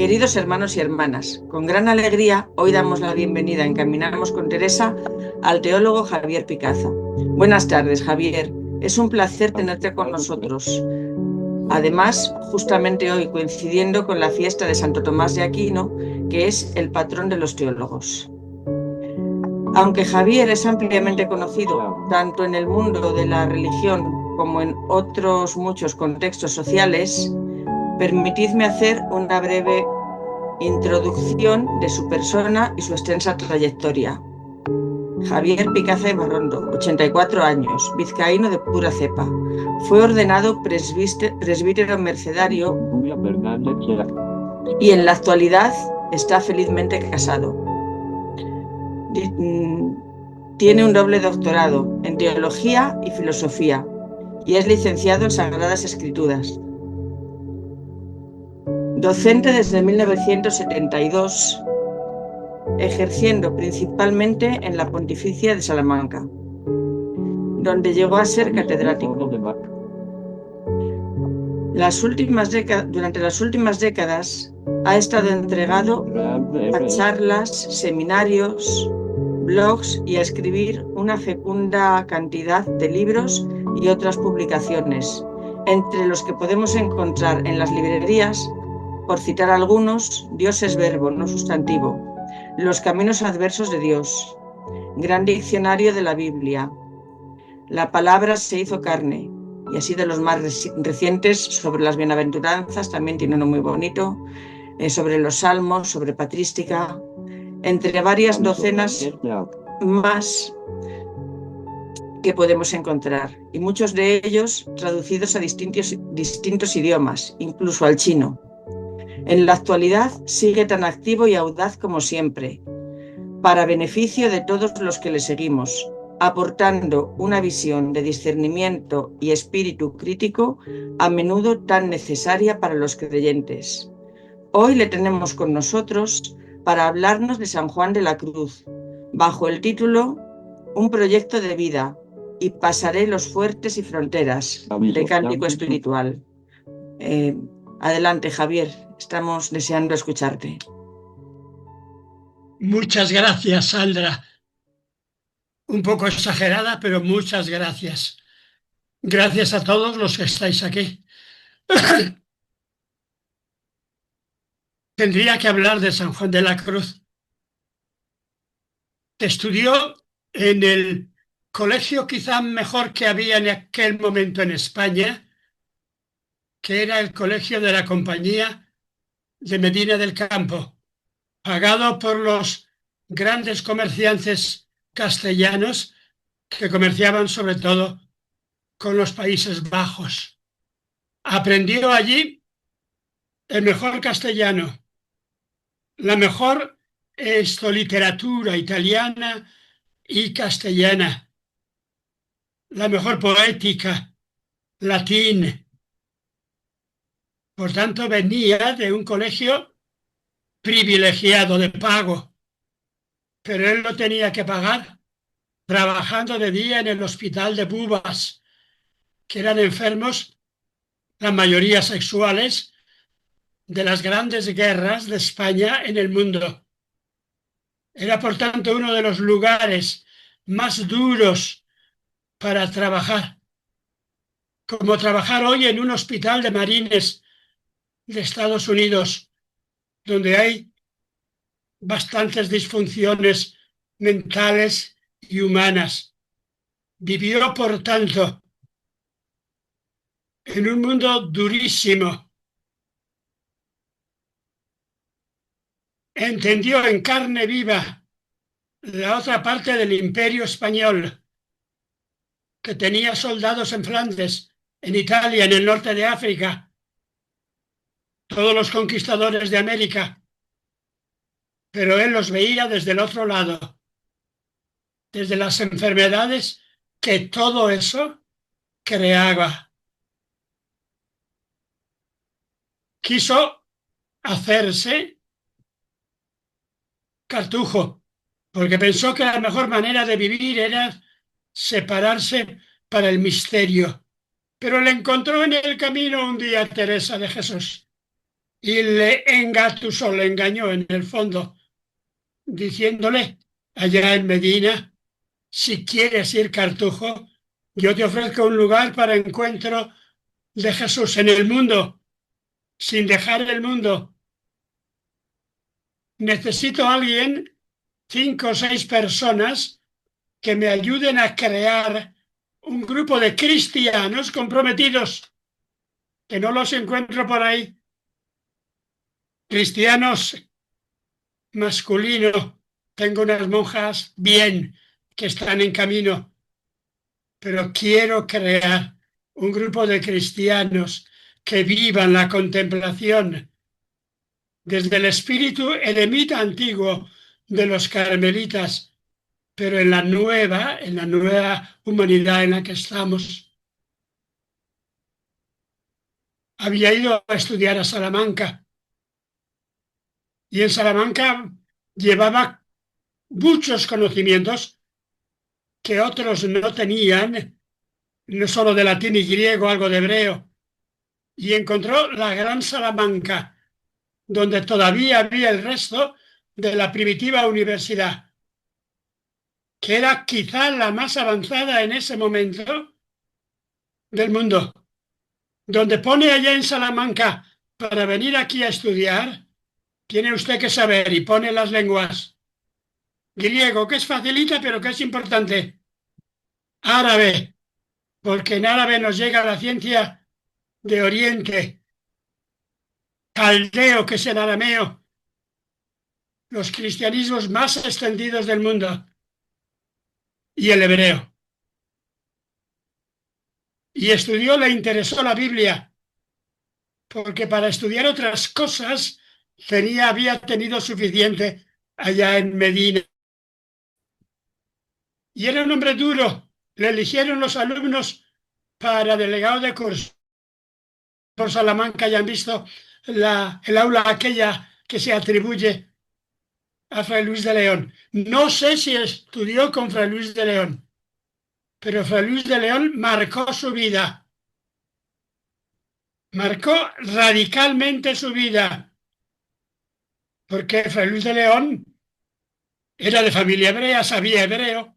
Queridos hermanos y hermanas, con gran alegría hoy damos la bienvenida, encaminamos con Teresa, al teólogo Javier Picaza. Buenas tardes, Javier. Es un placer tenerte con nosotros. Además, justamente hoy coincidiendo con la fiesta de Santo Tomás de Aquino, que es el patrón de los teólogos. Aunque Javier es ampliamente conocido tanto en el mundo de la religión como en otros muchos contextos sociales, permitidme hacer una breve introducción de su persona y su extensa trayectoria. Javier Picaza y Barrondo, 84 años, vizcaíno de pura cepa. Fue ordenado presbítero mercedario y en la actualidad está felizmente casado. Tiene un doble doctorado en teología y filosofía y es licenciado en Sagradas Escrituras. Docente desde 1972, ejerciendo principalmente en la Pontificia de Salamanca, donde llegó a ser catedrático. Durante las últimas décadas ha estado entregado a charlas, seminarios, blogs y a escribir una fecunda cantidad de libros y otras publicaciones, entre los que podemos encontrar en las librerías, por citar algunos: Dios es verbo, no sustantivo; Los caminos adversos de Dios; Gran diccionario de la Biblia; La palabra se hizo carne. Y así de los más recientes, sobre las bienaventuranzas, también tiene uno muy bonito, sobre los salmos, sobre patrística, entre varias docenas más que podemos encontrar, y muchos de ellos traducidos a distintos idiomas, incluso al chino. En la actualidad sigue tan activo y audaz como siempre, para beneficio de todos los que le seguimos, aportando una visión de discernimiento y espíritu crítico a menudo tan necesaria para los creyentes. Hoy le tenemos con nosotros para hablarnos de San Juan de la Cruz, bajo el título Un proyecto de vida y pasaré los fuertes y fronteras, de Cántico Espiritual. Adelante, Javier, estamos deseando escucharte. Muchas gracias, Sandra. Un poco exagerada, pero muchas gracias. Gracias a todos los que estáis aquí. Tendría que hablar de San Juan de la Cruz. Estudió en el colegio quizá mejor que había en aquel momento en España, que era el Colegio de la Compañía de Medina del Campo, pagado por los grandes comerciantes castellanos que comerciaban sobre todo con los Países Bajos. Aprendió allí el mejor castellano, la mejor literatura italiana y castellana, la mejor poética, latín. Por tanto, venía de un colegio privilegiado de pago, pero él lo tenía que pagar trabajando de día en el hospital de Bubas, que eran enfermos, la mayoría sexuales, de las grandes guerras de España en el mundo. Era, por tanto, uno de los lugares más duros para trabajar, como trabajar hoy en un hospital de marines de Estados Unidos, donde hay bastantes disfunciones mentales y humanas. Vivió, por tanto, en un mundo durísimo. Entendió en carne viva la otra parte del Imperio español, que tenía soldados en Flandes, en Italia, en el norte de África, todos los conquistadores de América, pero él los veía desde el otro lado, desde las enfermedades que todo eso creaba. Quiso hacerse cartujo, porque pensó que la mejor manera de vivir era separarse para el misterio. Pero le encontró en el camino un día Teresa de Jesús y le engatusó, le engañó en el fondo, diciéndole allá en Medina: si quieres ir, Cartujo, yo te ofrezco un lugar para encuentro de Jesús en el mundo, sin dejar el mundo. Necesito a alguien, 5 o 6 personas, que me ayuden a crear un grupo de cristianos comprometidos, que no los encuentro por ahí. Cristianos masculinos, tengo unas monjas bien que están en camino, pero quiero crear un grupo de cristianos que vivan la contemplación desde el espíritu eremita antiguo de los carmelitas, pero en la nueva humanidad en la que estamos. Había ido a estudiar a Salamanca y en Salamanca llevaba muchos conocimientos que otros no tenían, no solo de latín y griego, algo de hebreo, y encontró la Gran Salamanca, donde todavía había el resto de la primitiva universidad, que era quizá la más avanzada en ese momento del mundo, donde pone allá en Salamanca para venir aquí a estudiar, tiene usted que saber, y pone las lenguas: griego, que es facilita, pero que es importante; árabe, porque en árabe nos llega la ciencia de Oriente; caldeo, que es el arameo, los cristianismos más extendidos del mundo; y el hebreo. Y estudió, le interesó la Biblia, porque para estudiar otras cosas había tenido suficiente allá en Medina. Y era un hombre duro. Le eligieron los alumnos para delegado de curso por Salamanca, y han visto el aula aquella que se atribuye a Fray Luis de León. No sé si estudió con Fray Luis de León, pero Fray Luis de León marcó su vida, marcó radicalmente su vida, porque Fray Luis de León era de familia hebrea, sabía hebreo,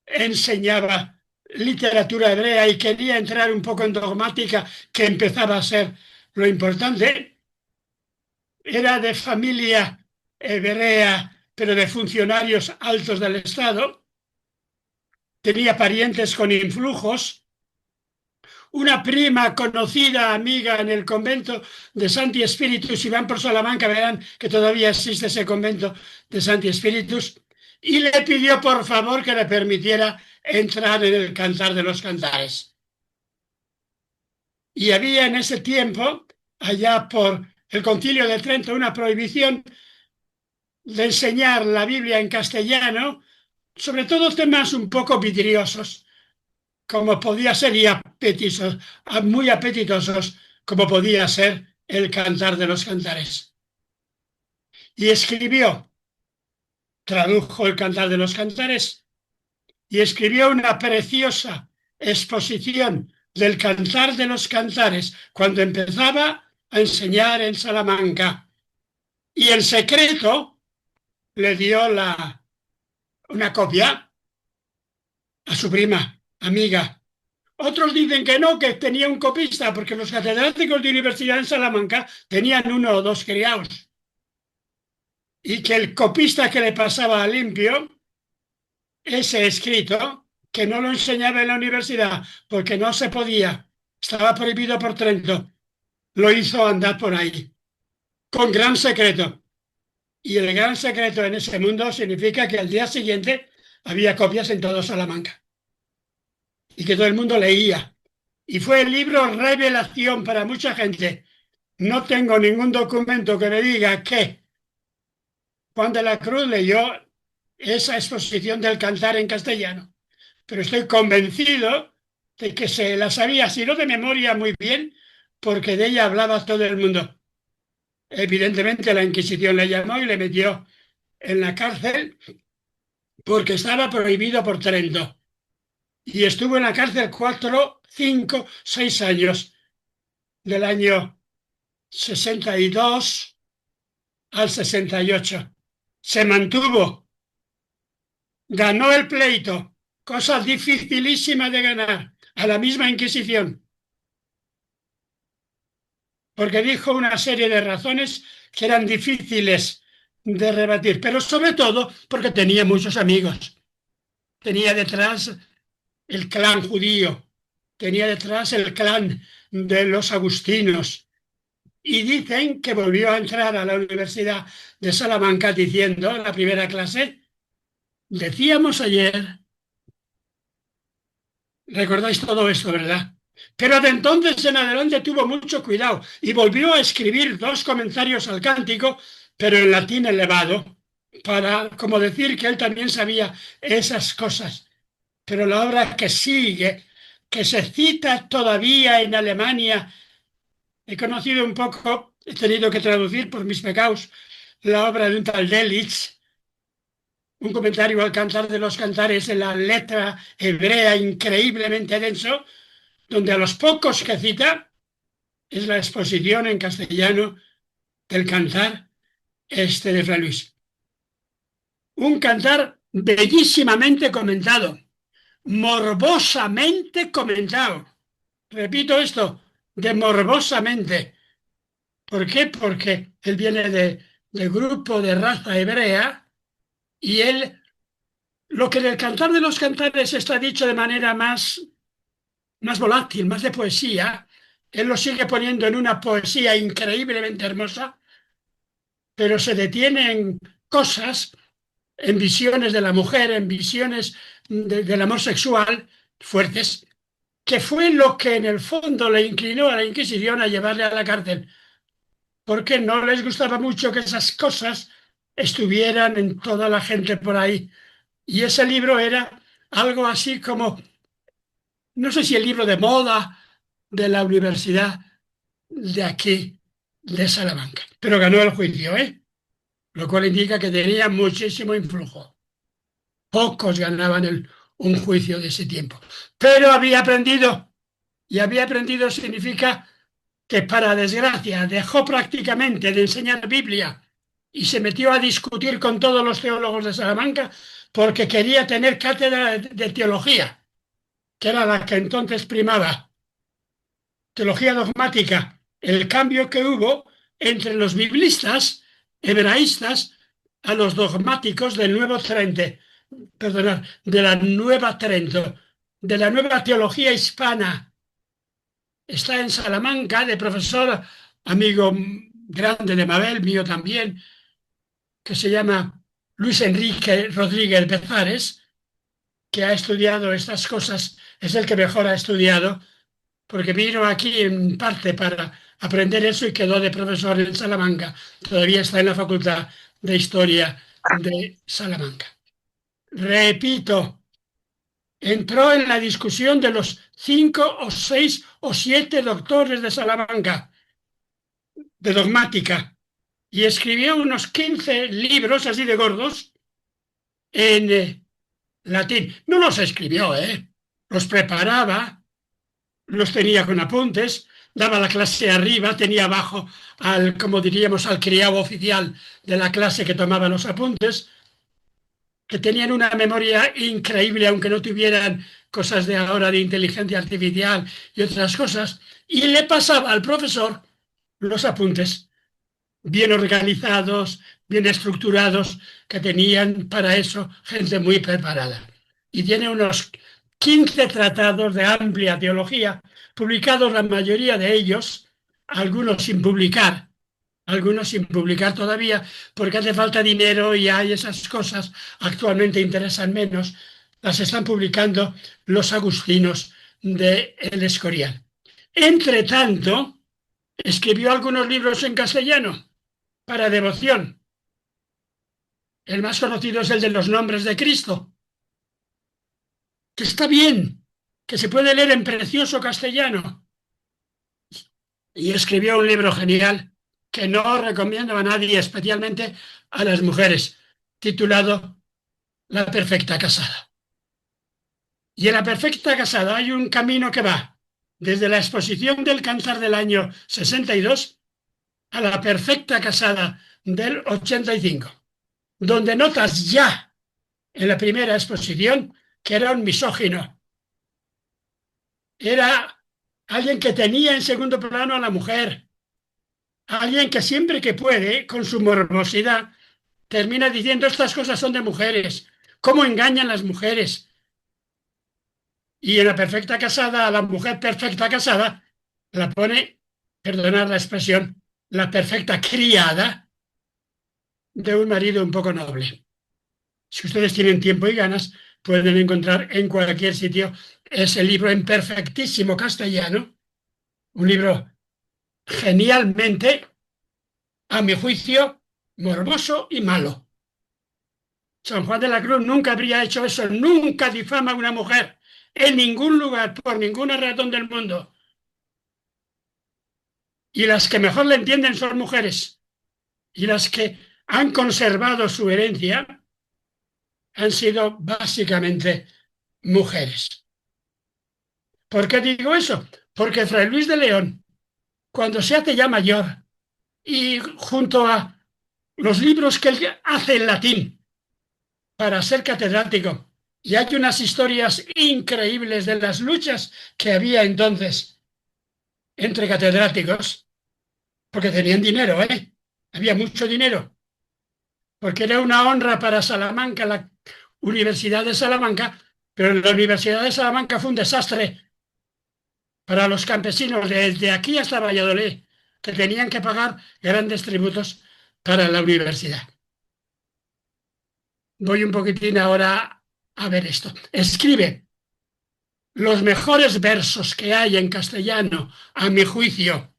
enseñaba literatura hebrea y quería entrar un poco en dogmática, que empezaba a ser lo importante. Era de familia hebrea, pero de funcionarios altos del Estado. Tenía parientes con influjos. Una prima conocida, amiga en el convento de Santi Spiritus, si van por Salamanca verán que todavía existe ese convento de Santi Spiritus, y le pidió por favor que le permitiera entrar en el Cantar de los Cantares. Y había en ese tiempo, allá por el Concilio de Trento, una prohibición de enseñar la Biblia en castellano, sobre todo temas un poco vidriosos, como podía ser, y muy apetitosos, como podía ser el Cantar de los Cantares. Y escribió, tradujo el Cantar de los Cantares y escribió una preciosa exposición del Cantar de los Cantares cuando empezaba a enseñar en Salamanca. Y en secreto le dio una copia a su prima, amiga. Otros dicen que no, que tenía un copista, porque los catedráticos de universidad en Salamanca tenían 1 o 2 criados. Y que el copista que le pasaba limpio ese escrito, que no lo enseñaba en la universidad porque no se podía, estaba prohibido por Trento, lo hizo andar por ahí, con gran secreto. Y el gran secreto en ese mundo significa que al día siguiente había copias en todo Salamanca y que todo el mundo leía. Y fue el libro revelación para mucha gente. No tengo ningún documento que me diga que Juan de la Cruz leyó esa exposición del Cantar en castellano, pero estoy convencido de que se la sabía, si no de memoria, muy bien, porque de ella hablaba todo el mundo. Evidentemente la Inquisición le llamó y le metió en la cárcel porque estaba prohibido por Trento. Y estuvo en la cárcel 4, 5, 6 años del año 62 al 68. Se mantuvo, ganó el pleito, cosa dificilísima de ganar, a la misma Inquisición, porque dijo una serie de razones que eran difíciles de rebatir, pero sobre todo porque tenía muchos amigos. Tenía detrás el clan judío, tenía detrás el clan de los agustinos. Y dicen que volvió a entrar a la Universidad de Salamanca diciendo, en la primera clase, decíamos ayer, recordáis todo esto, ¿verdad? Pero de entonces en adelante tuvo mucho cuidado y volvió a escribir 2 comentarios al cántico, pero en latín elevado, para como decir que él también sabía esas cosas. Pero la obra que sigue, que se cita todavía en Alemania, he conocido un poco, he tenido que traducir por mis pecados, la obra de un tal Delitzsch, un comentario al Cantar de los Cantares en la letra hebrea increíblemente denso, donde a los pocos que cita es la exposición en castellano del cantar de Fray Luis. Un cantar bellísimamente comentado, morbosamente comentado. Repito esto, de morbosamente. ¿Por qué? Porque él viene del grupo de raza hebrea y él, lo que en el Cantar de los Cantares está dicho de manera más volátil, más de poesía, él lo sigue poniendo en una poesía increíblemente hermosa, pero se detiene en cosas, en visiones de la mujer, en visiones del amor sexual fuertes, que fue lo que en el fondo le inclinó a la Inquisición a llevarle a la cárcel, porque no les gustaba mucho que esas cosas estuvieran en toda la gente por ahí. Y ese libro era algo así como, no sé si el libro de moda de la universidad de aquí, de Salamanca, pero ganó el juicio, ¿eh? Lo cual indica que tenía muchísimo influjo. Pocos ganaban un juicio de ese tiempo. Pero había aprendido, y había aprendido significa que para desgracia dejó prácticamente de enseñar Biblia y se metió a discutir con todos los teólogos de Salamanca porque quería tener cátedra de teología, que era la que entonces primaba, teología dogmática, el cambio que hubo entre los biblistas, hebraístas, a los dogmáticos del Nuevo Trente, perdonad, de la Nueva Trento, de la nueva teología hispana. Está en Salamanca, de profesor, amigo grande de Mabel, mío también, que se llama Luis Enrique Rodríguez Bezares, que ha estudiado estas cosas, es el que mejor ha estudiado, porque vino aquí en parte para aprender eso y quedó de profesor en Salamanca. Todavía está en la Facultad de Historia de Salamanca. Repito, entró en la discusión de los 5 o 6 o 7 doctores de Salamanca de dogmática y escribió unos 15 libros así de gordos en latín. No los escribió, los preparaba, los tenía con apuntes, daba la clase arriba, tenía abajo al, como diríamos, al criado oficial de la clase que tomaba los apuntes, que tenían una memoria increíble, aunque no tuvieran cosas de ahora de inteligencia artificial y otras cosas, y le pasaba al profesor los apuntes bien organizados, bien estructurados, que tenían para eso gente muy preparada. Y tiene unos 15 tratados de amplia teología, publicados la mayoría de ellos, algunos sin publicar todavía, porque hace falta dinero y hay esas cosas, actualmente interesan menos, las están publicando los agustinos de El Escorial. Entre tanto, escribió algunos libros en castellano para devoción. El más conocido es el de los nombres de Cristo, que está bien, que se puede leer en precioso castellano. Y escribió un libro genial que no recomiendo a nadie, especialmente a las mujeres, titulado La perfecta casada. Y en La perfecta casada hay un camino que va desde la exposición del Cantar del año 62 a La perfecta casada del 85, donde notas ya en la primera exposición que era un misógino. Era alguien que tenía en segundo plano a la mujer, alguien que siempre que puede, con su morbosidad, termina diciendo estas cosas son de mujeres, cómo engañan las mujeres. Y en La perfecta casada, a la mujer perfecta casada, la pone, perdonad la expresión, la perfecta criada de un marido un poco noble. Si ustedes tienen tiempo y ganas, pueden encontrar en cualquier sitio ese libro en perfectísimo castellano, un libro genialmente, a mi juicio, morboso y malo. San Juan de la Cruz nunca habría hecho eso, nunca difama a una mujer en ningún lugar, por ninguna razón del mundo. Y las que mejor le entienden son mujeres. Y las que han conservado su herencia han sido básicamente mujeres. ¿Por qué digo eso? Porque Fray Luis de León, cuando se hace ya mayor y junto a los libros que él hace en latín para ser catedrático, y hay unas historias increíbles de las luchas que había entonces entre catedráticos, porque tenían dinero, ¿eh? Había mucho dinero, porque era una honra para Salamanca, la Universidad de Salamanca, pero la Universidad de Salamanca fue un desastre para los campesinos desde aquí hasta Valladolid, que tenían que pagar grandes tributos para la universidad. Voy un poquitín ahora a ver esto. Escribe los mejores versos que hay en castellano, a mi juicio,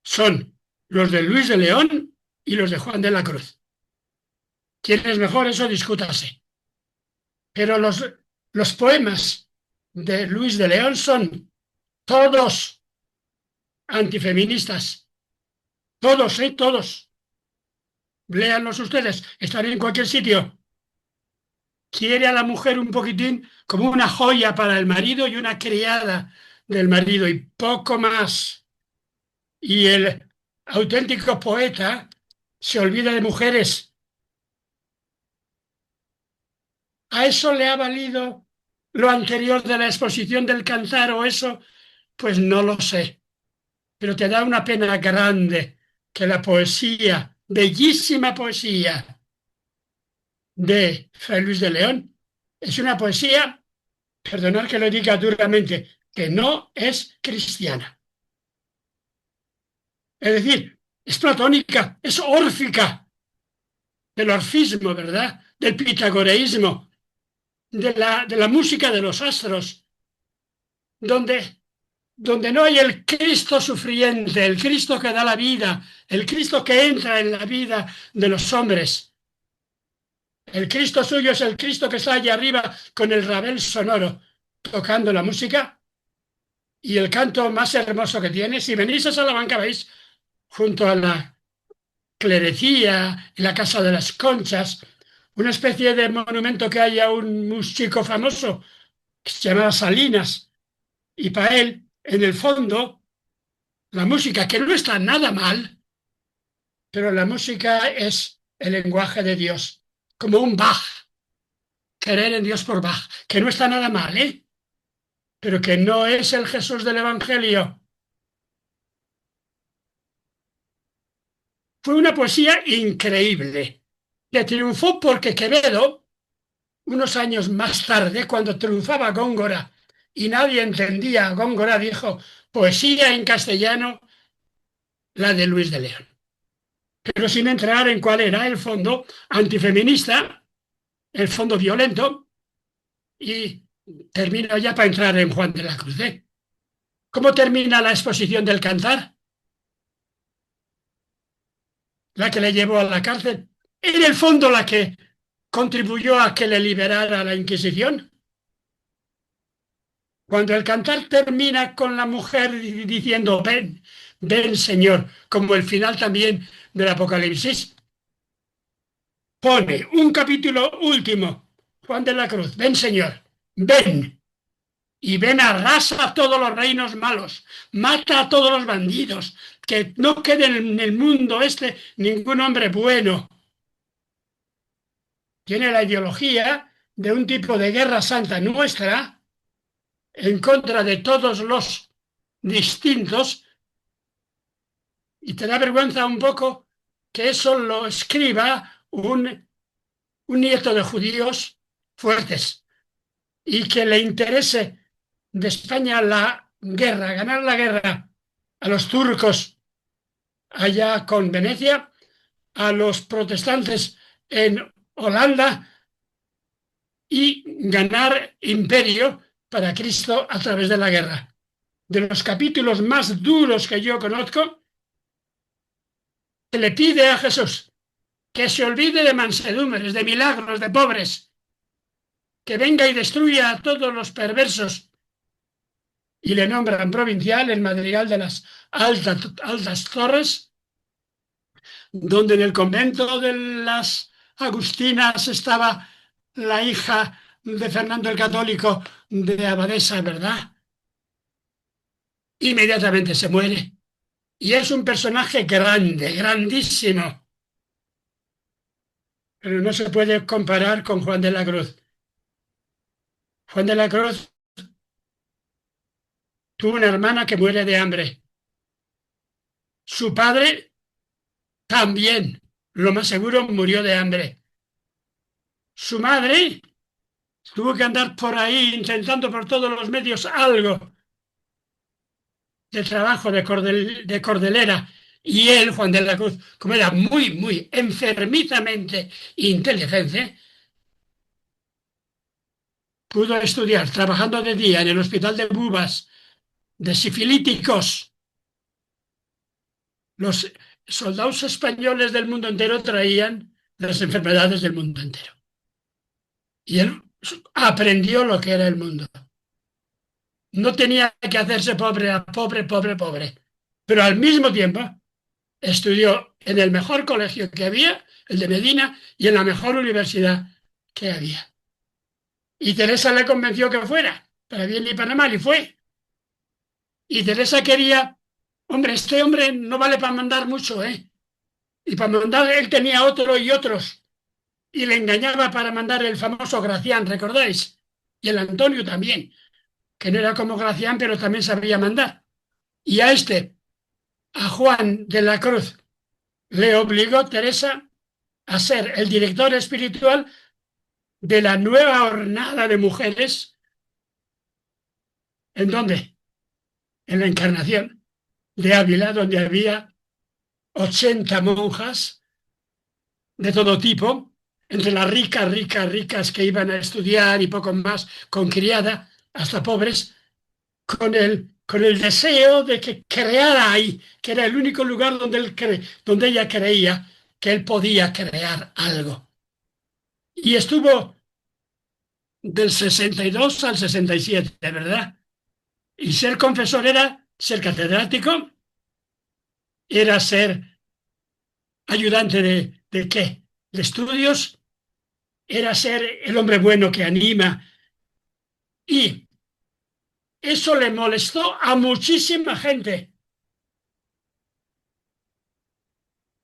son los de Luis de León y los de Juan de la Cruz. ¿Quién es mejor? Eso discútase. Pero los poemas de Luis de León son todos antifeministas. Todos, todos. Léanlos ustedes. Están en cualquier sitio. Quiere a la mujer un poquitín como una joya para el marido y una criada del marido y poco más. Y el auténtico poeta se olvida de mujeres. ¿A eso le ha valido lo anterior de la exposición del Cantar o eso? Pues no lo sé. Pero te da una pena grande que la poesía, bellísima poesía de Fray Luis de León, es una poesía, perdonad que lo diga duramente, que no es cristiana. Es decir, es platónica, es órfica, del orfismo, ¿verdad? Del pitagoreísmo, de la música de los astros, donde no hay el Cristo sufriente, el Cristo que da la vida, el Cristo que entra en la vida de los hombres. El Cristo suyo es el Cristo que está allá arriba con el rabel sonoro, tocando la música y el canto más hermoso que tiene. Si venís a Salamanca, veis, junto a la clerecía y la Casa de las Conchas, una especie de monumento que hay a un músico famoso que se llamaba Salinas, y para él, en el fondo, la música, que no está nada mal, pero la música es el lenguaje de Dios, como un Bach, querer en Dios por Bach, que no está nada mal, ¿eh? Pero que no es el Jesús del Evangelio. Fue una poesía increíble, que triunfó porque Quevedo, unos años más tarde, cuando triunfaba Góngora y nadie entendía a Góngora, dijo, poesía en castellano, la de Luis de León. Pero sin entrar en cuál era el fondo antifeminista, el fondo violento, y termino ya para entrar en Juan de la Cruz. ¿Cómo termina la exposición del Cantar? La que le llevó a la cárcel. En el fondo la que contribuyó a que le liberara la Inquisición. Cuando el Cantar termina con la mujer diciendo, ven, ven Señor, como el final también del Apocalipsis, pone un capítulo último, Juan de la Cruz, ven Señor, ven. y ven arrasa todos los reinos malos, mata a todos los bandidos, que no quede en el mundo este ningún hombre bueno. Tiene la ideología de un tipo de guerra santa nuestra en contra de todos los distintos, y te da vergüenza un poco que eso lo escriba un nieto de judíos fuertes y que le interese de España la guerra, ganar la guerra a los turcos allá con Venecia, a los protestantes en Holanda y ganar imperio para Cristo a través de la guerra. De los capítulos más duros que yo conozco, se le pide a Jesús que se olvide de mansedumbres, de milagros, de pobres, que venga y destruya a todos los perversos, y le nombran provincial el madrigal de las altas torres, donde en el convento de las Agustinas estaba la hija de Fernando el Católico de abadesa, ¿verdad? Inmediatamente se muere. Y es un personaje grande, grandísimo, pero no se puede comparar con Juan de la Cruz. Juan de la Cruz tuvo una hermana que muere de hambre. Su padre también, lo más seguro, murió de hambre. Su madre tuvo que andar por ahí intentando por todos los medios algo de trabajo de cordelera. Y él, Juan de la Cruz, como era muy, muy enfermizamente inteligente, pudo estudiar trabajando de día en el hospital de Bubas de sifilíticos. Los soldados españoles del mundo entero traían las enfermedades del mundo entero. Y él aprendió lo que era el mundo. No tenía que hacerse pobre, pobre, pobre, pobre. Pero al mismo tiempo estudió en el mejor colegio que había, el de Medina, y en la mejor universidad que había. Y Teresa le convenció que fuera, para bien y para mal, y fue. Y Teresa quería, hombre, este hombre no vale para mandar mucho, ¿eh? Y para mandar él tenía otro y otros, y le engañaba para mandar el famoso Gracián, ¿recordáis? Y el Antonio también, que no era como Gracián, pero también sabía mandar. Y a este, a Juan de la Cruz, le obligó Teresa a ser el director espiritual de la nueva hornada de mujeres. ¿En dónde? En la Encarnación de Ávila, donde había 80 monjas de todo tipo, entre las ricas, ricas, ricas que iban a estudiar y poco más, con criada, hasta pobres, con el deseo de que creara ahí, que era el único lugar donde ella creía que él podía crear algo. Y estuvo del 62 al 67, ¿verdad? Y ser confesor era ser catedrático, era ser ayudante ¿de qué? De estudios, era ser el hombre bueno que anima. Y eso le molestó a muchísima gente.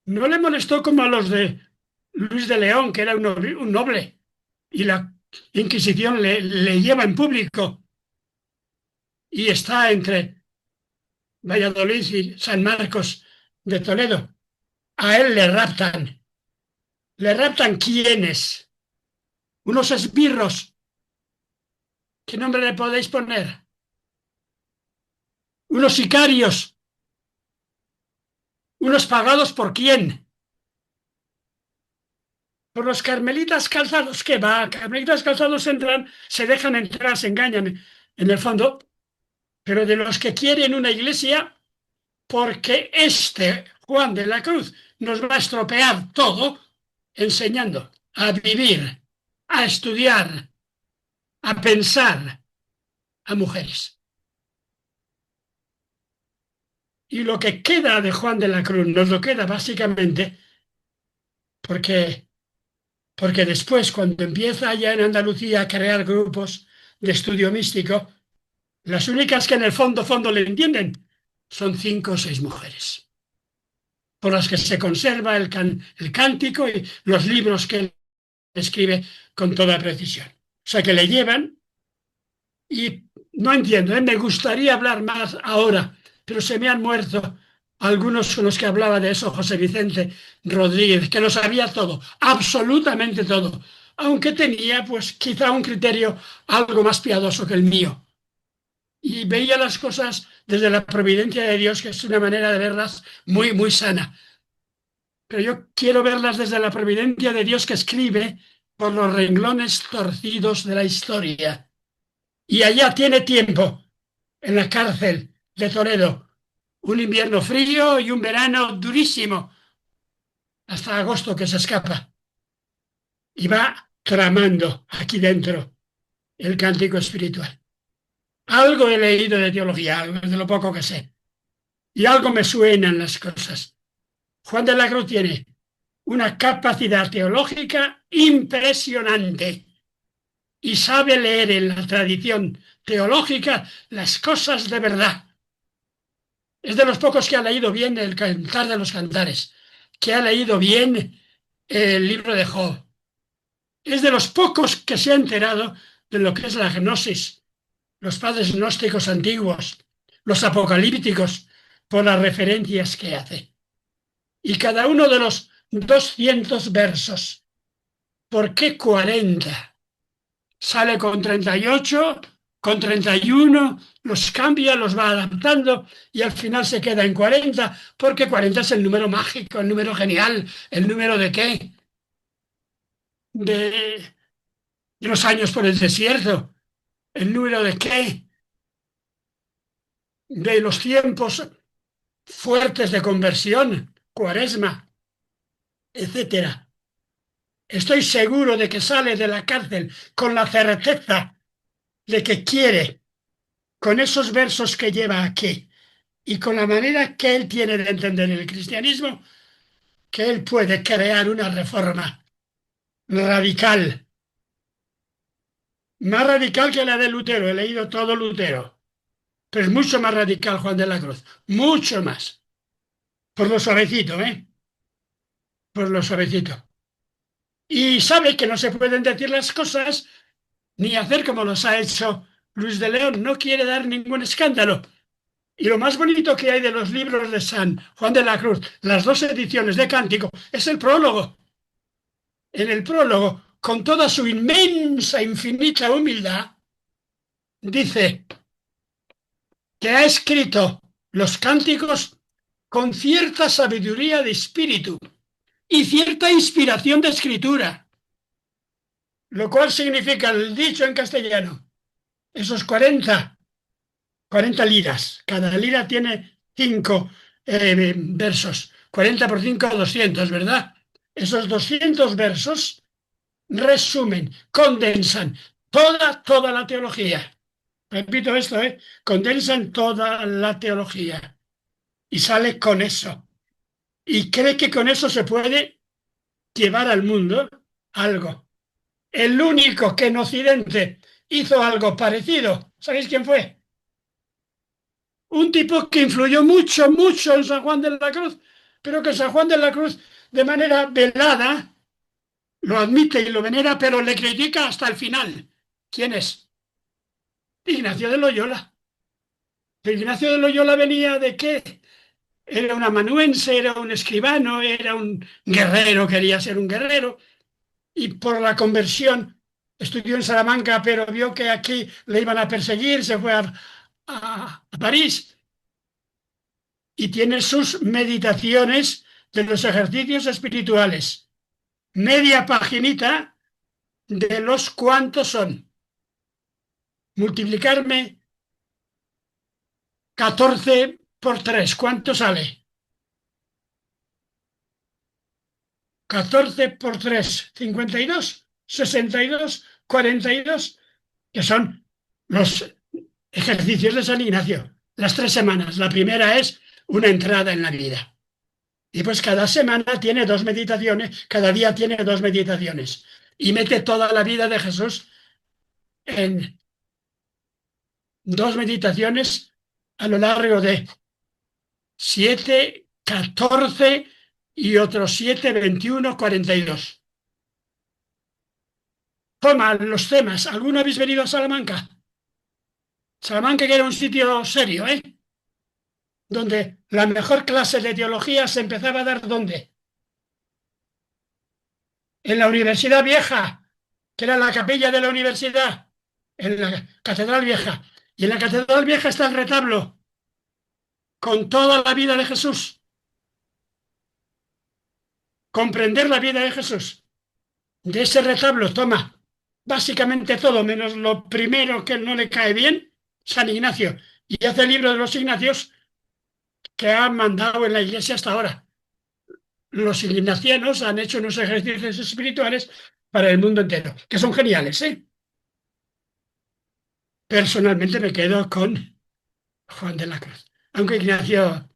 No le molestó como a los de Luis de León, que era un noble, y la Inquisición le lleva en público y está entre Valladolid y San Marcos de Toledo. A él le raptan. ¿Le raptan quiénes? Unos esbirros. ¿Qué nombre le podéis poner? Unos sicarios. ¿Unos pagados por quién? Por los carmelitas calzados. ¿Qué va? Carmelitas calzados entran, se dejan entrar, se engañan en el fondo, pero de los que quieren una iglesia, porque este Juan de la Cruz nos va a estropear todo enseñando a vivir, a estudiar, a pensar a mujeres. Y lo que queda de Juan de la Cruz nos lo queda básicamente porque, porque después, cuando empieza allá en Andalucía a crear grupos de estudio místico, Las únicas que en el fondo le entienden son 5 o 6 mujeres, por las que se conserva el cántico y los libros que él escribe con toda precisión. O sea que le llevan y no entiendo, ¿eh? Me gustaría hablar más ahora, pero se me han muerto algunos con los que hablaba de eso, José Vicente Rodríguez, que lo sabía todo, absolutamente todo, aunque tenía pues quizá un criterio algo más piadoso que el mío. Y veía las cosas desde la providencia de Dios, que es una manera de verlas muy, muy sana. Pero yo quiero verlas desde la providencia de Dios que escribe por los renglones torcidos de la historia. Y allá tiene tiempo, en la cárcel de Toledo, un invierno frío y un verano durísimo, hasta agosto que se escapa. Y va tramando aquí dentro el cántico espiritual. Algo he leído de teología, algo de lo poco que sé. Y algo me suenan las cosas. Juan de la Cruz tiene una capacidad teológica impresionante y sabe leer en la tradición teológica las cosas de verdad. Es de los pocos que ha leído bien el Cantar de los Cantares, que ha leído bien el libro de Job. Es de los pocos que se ha enterado de lo que es la gnosis, los padres gnósticos antiguos, los apocalípticos, por las referencias que hace. Y cada uno de los 200 versos, ¿por qué 40? Sale con 38, con 31, los cambia, los va adaptando y al final se queda en 40, porque 40 es el número mágico, el número genial, el número de qué? De los años por el desierto, el número de qué? De los tiempos fuertes de conversión, cuaresma, etcétera. Estoy seguro de que sale de la cárcel con la certeza de que quiere, con esos versos que lleva aquí y con la manera que él tiene de entender el cristianismo, que él puede crear una reforma radical, más radical que la de Lutero. He leído todo Lutero, pero es mucho más radical Juan de la Cruz, mucho más, por lo suavecito, ¿eh? Por lo suavecito. Y sabe que no se pueden decir las cosas ni hacer como los ha hecho Luis de León. No quiere dar ningún escándalo. Y lo más bonito que hay de los libros de San Juan de la Cruz, las 2 ediciones de Cántico, es el prólogo. En el prólogo, con toda su inmensa, infinita humildad, dice que ha escrito los cánticos con cierta sabiduría de espíritu y cierta inspiración de escritura, lo cual significa el dicho en castellano, esos 40 liras, cada lira tiene 5 versos, 40 por 5, 200, ¿verdad? Esos 200 versos resumen, condensan toda la teología. Repito esto, condensan toda la teología y sale con eso. Y cree que con eso se puede llevar al mundo algo. El único que en Occidente hizo algo parecido, ¿sabéis quién fue? Un tipo que influyó mucho, mucho en San Juan de la Cruz, pero que San Juan de la Cruz, de manera velada, lo admite y lo venera, pero le critica hasta el final. ¿Quién es? Ignacio de Loyola. Ignacio de Loyola venía de qué? Era un amanuense, era un escribano, era un guerrero, quería ser un guerrero, y por la conversión estudió en Salamanca, pero vio que aquí le iban a perseguir, se fue a París y tiene sus meditaciones de los ejercicios espirituales. Media paginita de los cuantos son. Multiplicarme 14 por 3, ¿cuánto sale? 14 por 3, 52, 62, 42, que son los ejercicios de San Ignacio. Las 3 semanas. La primera es una entrada en la vida. Y pues cada semana tiene 2 meditaciones, cada día tiene 2 meditaciones. Y mete toda la vida de Jesús en 2 meditaciones a lo largo de 7, 14 y otros 7, 21, 42. Toma los temas. ¿Alguno habéis venido a Salamanca? Salamanca, que era un sitio serio, ¿eh? Donde la mejor clase de teología se empezaba a dar, ¿dónde? En la Universidad Vieja, que era la capilla de la universidad, en la Catedral Vieja. Y en la Catedral Vieja está el retablo con toda la vida de Jesús. Comprender la vida de Jesús. De ese retablo toma básicamente todo, menos lo primero que no le cae bien, San Ignacio. Y hace el libro de los Ignacios que ha mandado en la Iglesia hasta ahora. Los ignacianos han hecho unos ejercicios espirituales para el mundo entero, que son geniales, ¿eh? Personalmente me quedo con Juan de la Cruz, aunque Ignacio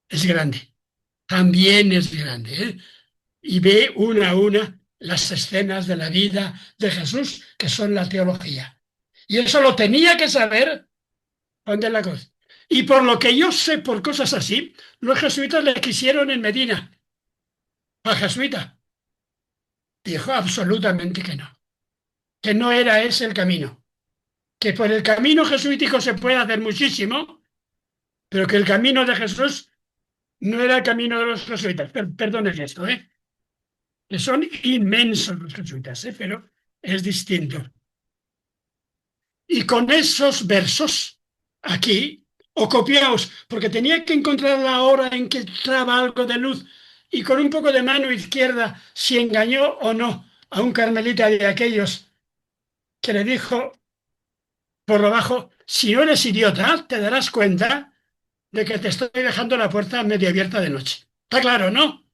es grande, también es grande, ¿eh? Y ve una a una las escenas de la vida de Jesús, que son la teología. Y eso lo tenía que saber Juan de la Cruz. Y por lo que yo sé, por cosas así, los jesuitas le quisieron en Medina. A jesuita dijo absolutamente que no era ese el camino, que por el camino jesuítico se puede hacer muchísimo, pero que el camino de Jesús no era el camino de los jesuitas. Perdonen esto, que son inmensos los jesuitas, pero es distinto. Y con esos versos aquí, o copiaos, porque tenía que encontrar la hora en que entraba algo de luz, y con un poco de mano izquierda si engañó o no a un carmelita de aquellos que le dijo por lo bajo: si no eres idiota, te darás cuenta de que te estoy dejando la puerta medio abierta de noche. Está claro, ¿no?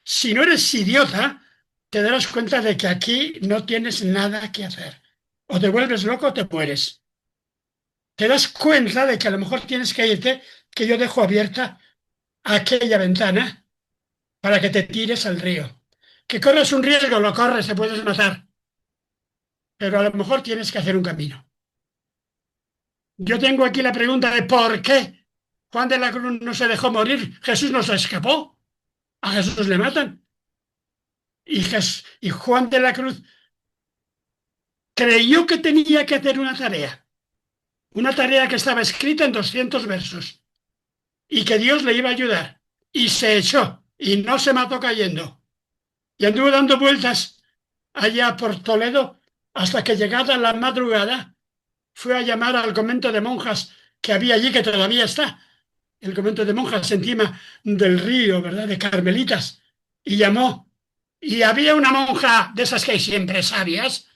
Si no eres idiota, te darás cuenta de que aquí no tienes nada que hacer. O te vuelves loco o te mueres. Te das cuenta de que a lo mejor tienes que irte, que yo dejo abierta aquella ventana para que te tires al río. Que corres un riesgo, lo corres, te puedes matar. Pero a lo mejor tienes que hacer un camino. Yo tengo aquí la pregunta de ¿por qué Juan de la Cruz no se dejó morir? Jesús no se escapó. A Jesús le matan. Y Juan de la Cruz creyó que tenía que hacer una tarea que estaba escrita en 200 versos y que Dios le iba a ayudar. Y se echó y no se mató cayendo. Y anduvo dando vueltas allá por Toledo hasta que, llegada la madrugada, fue a llamar al convento de monjas que había allí, que todavía está, el convento de monjas encima del río, ¿verdad?, de carmelitas, y llamó. Y había una monja de esas que hay siempre sabias,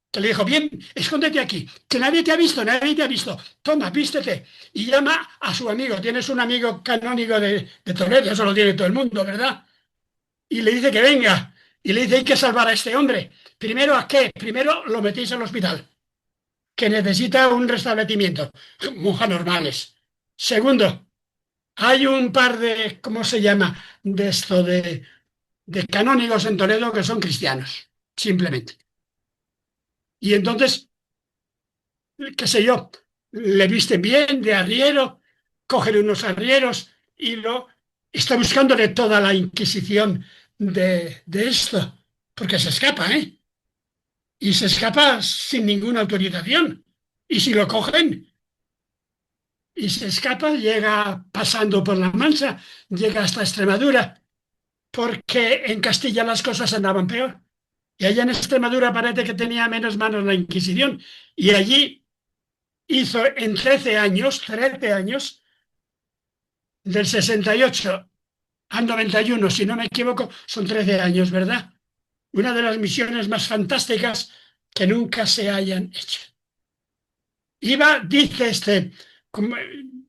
que le dijo: bien, escóndete aquí, que nadie te ha visto, nadie te ha visto. Toma, vístete. Y llama a su amigo. Tienes un amigo canónigo de Toledo, eso lo tiene todo el mundo, ¿verdad? Y le dice que venga. Y le dice: hay que salvar a este hombre. Primero, ¿a qué? Primero lo metéis al hospital, que necesita un restablecimiento. Monjas normales. Segundo, hay un par de, ¿cómo se llama?, de esto de canónigos en Toledo que son cristianos, simplemente. Y entonces, qué sé yo, le visten bien, de arriero, cogen unos arrieros y lo está buscándole toda la inquisición de esto, porque se escapa, ¿eh? Y se escapa sin ninguna autorización. Y si lo cogen y se escapa, llega pasando por la Mancha, llega hasta Extremadura, porque en Castilla las cosas andaban peor. Y allá en Extremadura parece que tenía menos manos la Inquisición. Y allí hizo en 13 años, del 68 al 91, si no me equivoco, son 13 años, ¿verdad? Una de las misiones más fantásticas que nunca se hayan hecho. Iba, dice como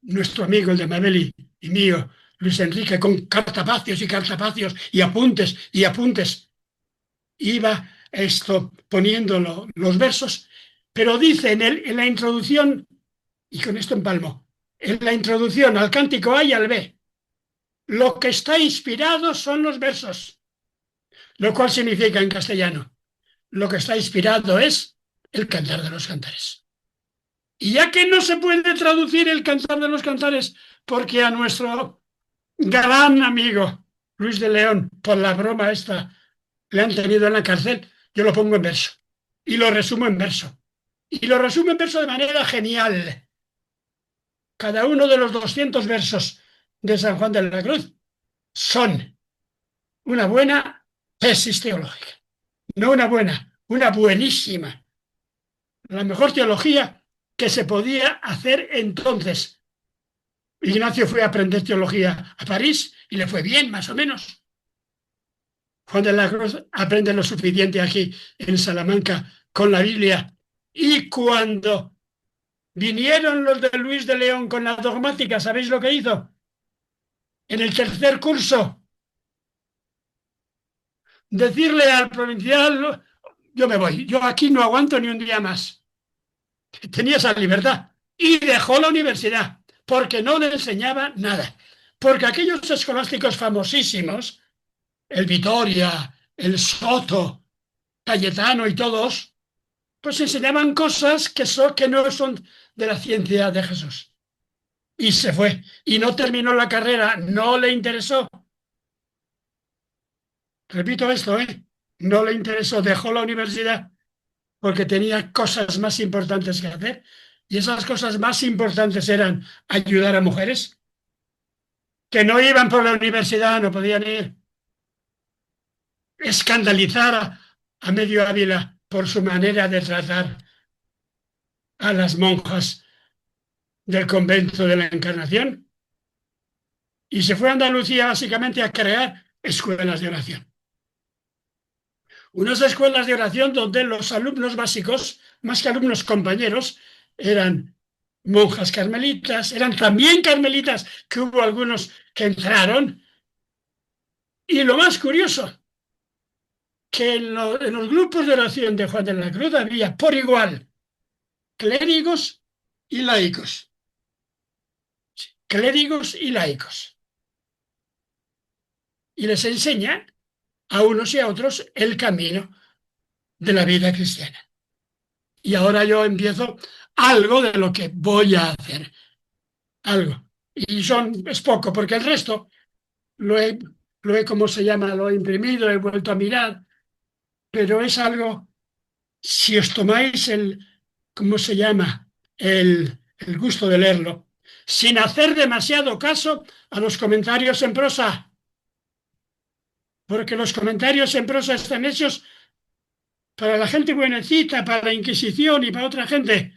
nuestro amigo, el de Mabel y mío, Luis Enrique, con cartapacios y cartapacios y apuntes y apuntes. Iba poniendo los versos, pero dice en la introducción, y con esto empalmo, en la introducción al cántico A y al B, lo que está inspirado son los versos, lo cual significa en castellano: lo que está inspirado es el Cantar de los Cantares. Y ya que no se puede traducir el Cantar de los Cantares, porque a nuestro gran amigo Luis de León, por la broma esta, le han tenido en la cárcel, yo lo pongo en verso. Y lo resumo en verso. Y lo resumo en verso de manera genial. Cada uno de los 200 versos de San Juan de la Cruz son una buena tesis teológica. No una buena, una buenísima. La mejor teología que se podía hacer entonces. Ignacio fue a aprender teología a París y le fue bien, más o menos. Juan de la Cruz aprende lo suficiente aquí en Salamanca con la Biblia. Y cuando vinieron los de Luis de León con la dogmática, ¿sabéis lo que hizo? En el tercer curso, decirle al provincial, yo me voy, yo aquí no aguanto ni un día más. Tenía esa libertad. Y dejó la universidad, porque no le enseñaba nada. Porque aquellos escolásticos famosísimos, el Vitoria, el Soto, Cayetano y todos, pues enseñaban cosas que no son de la ciencia de Jesús. Y se fue. Y no terminó la carrera, no le interesó. Repito esto, ¿eh? No le interesó, dejó la universidad porque tenía cosas más importantes que hacer. Y esas cosas más importantes eran ayudar a mujeres que no iban por la universidad, no podían ir. Escandalizar a medio Ávila por su manera de tratar a las monjas del convento de la Encarnación. Y se fue a Andalucía básicamente a crear escuelas de oración. Unas escuelas de oración donde los alumnos básicos, más que alumnos compañeros, eran monjas carmelitas, eran también carmelitas, que hubo algunos que entraron. Y lo más curioso, que en los grupos de oración de Juan de la Cruz había por igual clérigos y laicos. Clérigos y laicos. Y les enseña a unos y a otros el camino de la vida cristiana. Y ahora yo empiezo algo de lo que voy a hacer. Algo. Y es poco, porque el resto ¿cómo se llama? Lo he imprimido, he vuelto a mirar, pero es algo, si os tomáis ¿cómo se llama? El gusto de leerlo, sin hacer demasiado caso a los comentarios en prosa, porque los comentarios en prosa están hechos para la gente buenecita, para la Inquisición y para otra gente.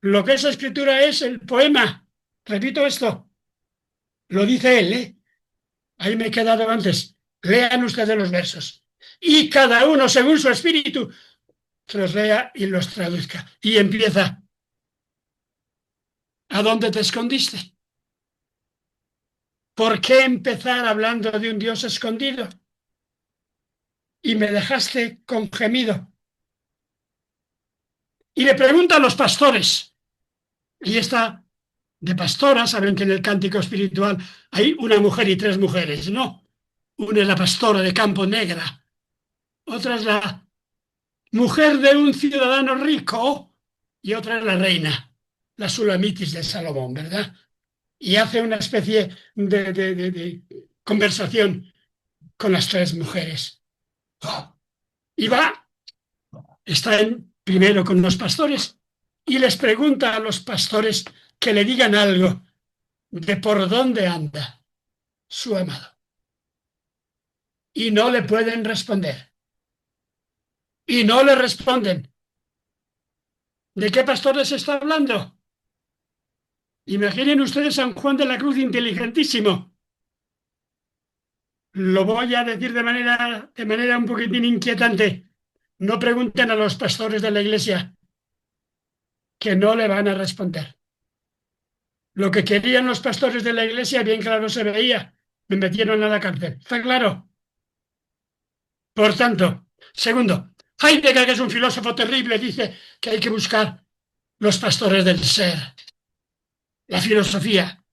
Lo que es la escritura es el poema. Repito esto, lo dice él, ¿eh? Ahí me he quedado antes. Lean ustedes los versos. Y cada uno, según su espíritu, los lea y los traduzca. Y empieza. ¿A dónde te escondiste? ¿Por qué empezar hablando de un Dios escondido? Y me dejaste con gemido. Y le pregunta a los pastores. Y esta de pastora, saben que en el cántico espiritual hay una mujer y tres mujeres, ¿no? Una es la pastora de Campo Negra, otra es la mujer de un ciudadano rico y otra es la reina, la Sulamitis de Salomón, ¿verdad? Y hace una especie de conversación con las tres mujeres. Y está primero con los pastores y les pregunta a los pastores que le digan algo de por dónde anda su amado. Y no le pueden responder. Y no le responden. ¿De qué pastores está hablando? Imaginen ustedes a San Juan de la Cruz inteligentísimo. Lo voy a decir de manera un poquitín inquietante. No pregunten a los pastores de la iglesia, que no le van a responder. Lo que querían los pastores de la iglesia, bien claro se veía. Me metieron a la cárcel. ¿Está claro? Por tanto, segundo, Heidegger, que es un filósofo terrible, dice que hay que buscar los pastores del ser. La filosofía,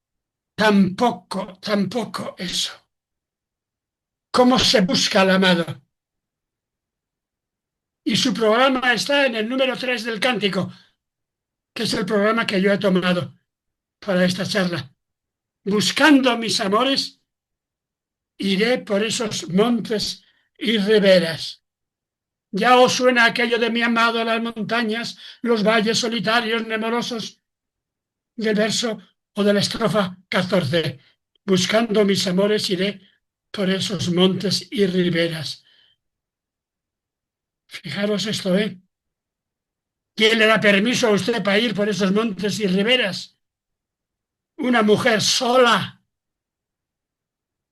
tampoco eso. ¿Cómo se busca al amado? Y su programa está en el número 3 del cántico. que es el programa que yo he tomado para esta charla. Buscando mis amores, iré por esos montes y riberas. Ya os suena aquello de mi amado a las montañas, los valles solitarios, nemorosos, del verso o de la estrofa 14. Buscando mis amores iré por esos montes y riberas. Fijaros esto, ¿eh? ¿Quién le da permiso a usted para ir por esos montes y riberas? Una mujer sola.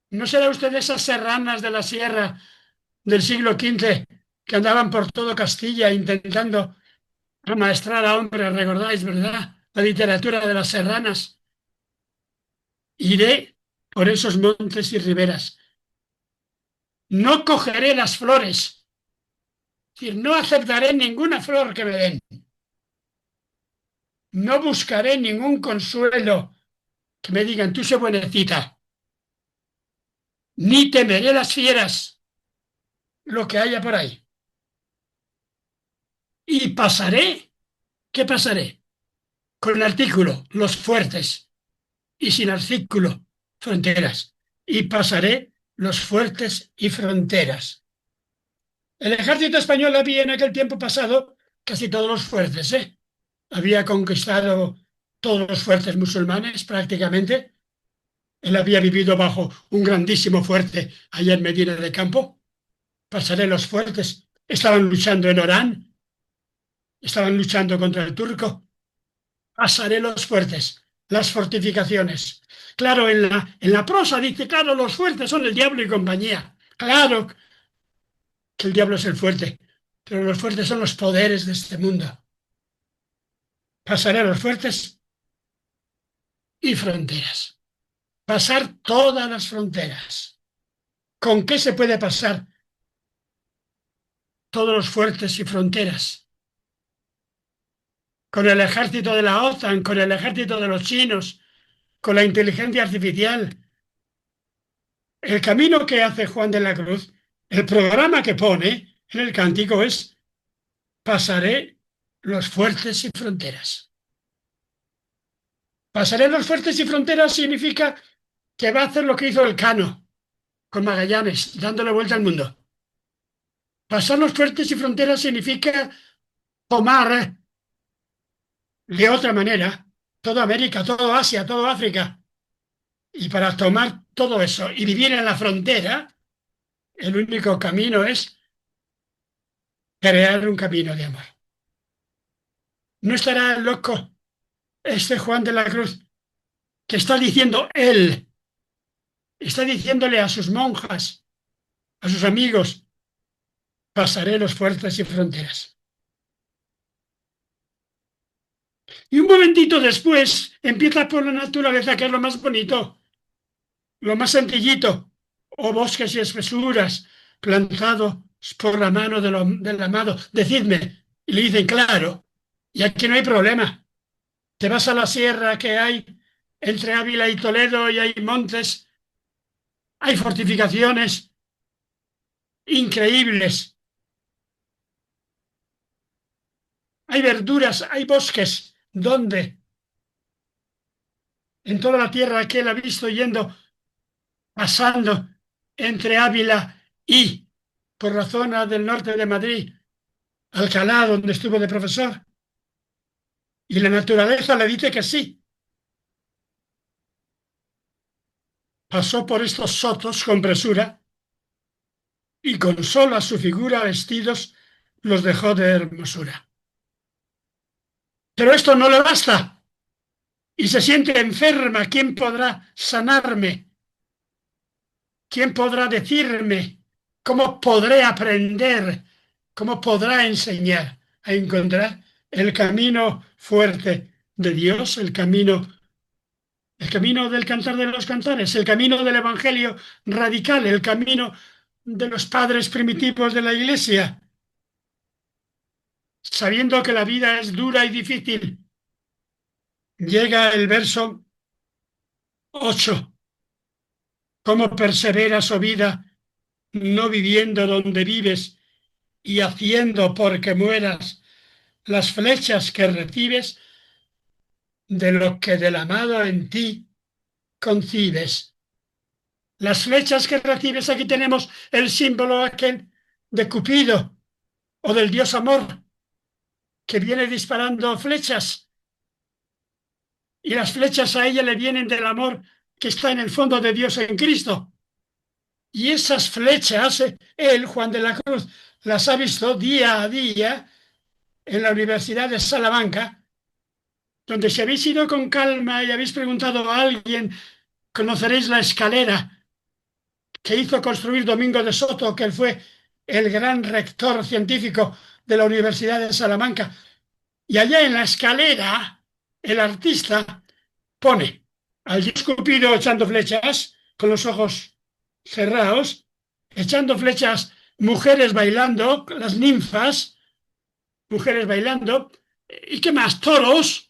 ¿No será usted de esas serranas de la sierra del siglo XV que andaban por todo Castilla intentando amaestrar a hombres? ¿Recordáis, verdad? La literatura de las serranas. Iré por esos montes y riberas. No cogeré las flores. Es decir, no aceptaré ninguna flor que me den. No buscaré ningún consuelo que me digan, tú sé buenecita. Ni temeré las fieras, lo que haya por ahí. Y pasaré, ¿qué pasaré? Con el artículo, los fuertes, y sin artículo, fronteras. Y pasaré los fuertes y fronteras. El ejército español había en aquel tiempo pasado casi todos los fuertes, ¿eh? Había conquistado todos los fuertes musulmanes prácticamente. Él había vivido bajo un grandísimo fuerte allá en Medina de Campo. Pasaré los fuertes. Estaban luchando en Orán, estaban luchando contra el turco. Pasaré los fuertes, las fortificaciones. Claro, en la prosa dice, claro, los fuertes son el diablo y compañía. Claro que el diablo es el fuerte, pero los fuertes son los poderes de este mundo. Pasaré los fuertes y fronteras. Pasar todas las fronteras. ¿Con qué se puede pasar todos los fuertes y fronteras? Con el ejército de la OTAN, con el ejército de los chinos, con la inteligencia artificial. El camino que hace Juan de la Cruz, el programa que pone en el cántico es: pasaré los fuertes y fronteras. Pasaré los fuertes y fronteras significa que va a hacer lo que hizo Elcano con Magallanes, dándole vuelta al mundo. Pasar los fuertes y fronteras significa tomar de otra manera toda América, todo Asia, todo África. Y para tomar todo eso y vivir en la frontera, el único camino es crear un camino de amor. No estará loco este Juan de la Cruz que está diciendo él, está diciéndole a sus monjas, a sus amigos: pasaré los fuertes y fronteras. Y un momentito después empieza por la naturaleza, que es lo más bonito, lo más sencillito, o bosques y espesuras, plantados por la mano del amado. Decidme. Y le dicen, claro, y aquí no hay problema. Te vas a la sierra que hay entre Ávila y Toledo y hay montes, hay fortificaciones increíbles, hay verduras, hay bosques. ¿Dónde? En toda la tierra que él ha visto yendo, pasando entre Ávila y por la zona del norte de Madrid, Alcalá, donde estuvo de profesor. Y la naturaleza le dice que sí. Pasó por estos sotos con presura y con sola su figura vestidos los dejó de hermosura. Pero esto no le basta y se siente enferma. ¿Quién podrá sanarme? ¿Quién podrá decirme? ¿Cómo podré aprender? ¿Cómo podrá enseñar a encontrar el camino fuerte de Dios, el camino del cantar de los cantares, el camino del evangelio radical, el camino de los padres primitivos de la Iglesia, sabiendo que la vida es dura y difícil? Llega el verso 8. ¿Cómo perseveras, oh vida, no viviendo donde vives y haciendo porque mueras las flechas que recibes? de lo que del amado en ti concibes. Las flechas que recibes, aquí tenemos el símbolo aquel de Cupido o del dios amor, que viene disparando flechas, y las flechas a ella le vienen del amor que está en el fondo de Dios en Cristo. Y esas flechas, él, Juan de la Cruz, las ha visto día a día en la Universidad de Salamanca, donde si habéis ido con calma y habéis preguntado a alguien, conoceréis la escalera que hizo construir Domingo de Soto, que él fue el gran rector científico de la Universidad de Salamanca. Y allá en la escalera, el artista pone al dios Cupido echando flechas, con los ojos cerrados, echando flechas, mujeres bailando, las ninfas, mujeres bailando, ¿y qué más? Toros.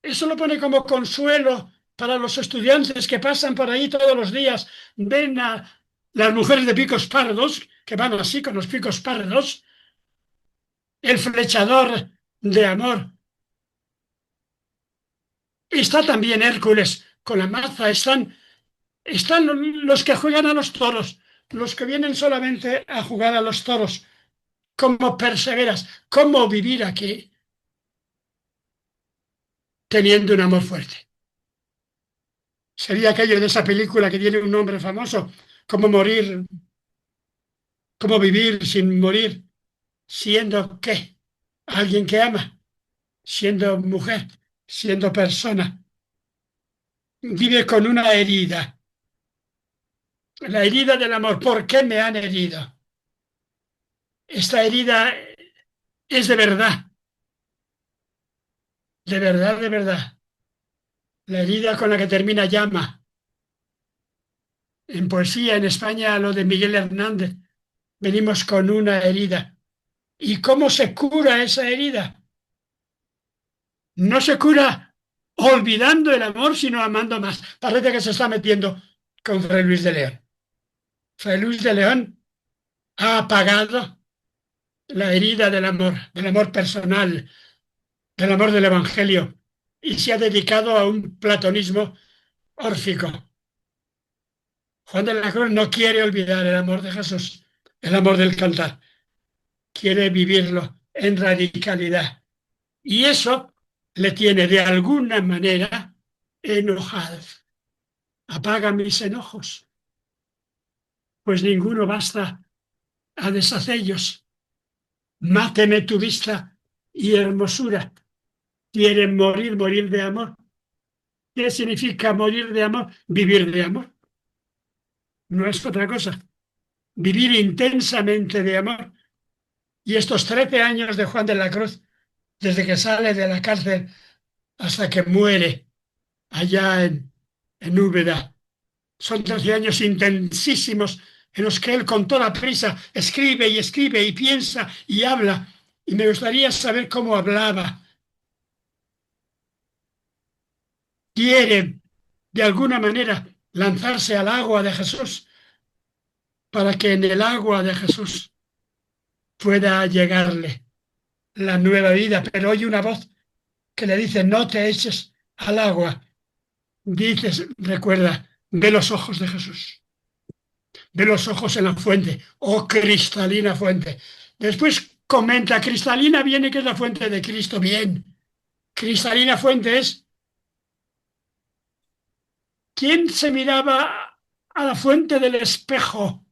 Eso lo pone como consuelo para los estudiantes que pasan por ahí todos los días, ven a las mujeres de picos pardos, que van así con los picos pardos, el flechador de amor. Está también Hércules con la maza, están los que juegan a los toros, los que vienen solamente a jugar a los toros. ¿Cómo perseveras? ¿Cómo vivir aquí teniendo un amor fuerte? Sería aquello de esa película que tiene un nombre famoso, cómo morir, cómo vivir sin morir, siendo qué, alguien que ama, siendo mujer, siendo persona. Vive con una herida, la herida del amor. ¿Por qué me han herido? Esta herida es de verdad, de verdad, de verdad. La herida con la que termina llama. En poesía en España, lo de Miguel Hernández, venimos con una herida. ¿Y cómo se cura esa herida? No se cura olvidando el amor, sino amando más. Parece que se está metiendo con Fray Luis de León. Fray Luis de León ha apagado la herida del amor personal, del amor del Evangelio, y se ha dedicado a un platonismo órfico. Juan de la Cruz no quiere olvidar el amor de Jesús, el amor del cantar. Quiere vivirlo en radicalidad. Y eso le tiene de alguna manera enojado. Apaga mis enojos, pues ninguno basta a deshacellos. Máteme tu vista y hermosura. Quieren morir, morir de amor. ¿Qué significa morir de amor? Vivir de amor. No es otra cosa. Vivir intensamente de amor. Y estos 13 años de Juan de la Cruz, desde que sale de la cárcel hasta que muere allá en Úbeda, son 13 años intensísimos en los que él con toda prisa escribe y piensa y habla. Y me gustaría saber cómo hablaba. Quiere, de alguna manera, lanzarse al agua de Jesús para que en el agua de Jesús pueda llegarle la nueva vida. Pero oye una voz que le dice, no te eches al agua. Dices, recuerda, ve los ojos de Jesús. Ve los ojos en la fuente, oh cristalina fuente. Después comenta, cristalina viene que es la fuente de Cristo. Bien, cristalina fuente es quien se miraba a la fuente del espejo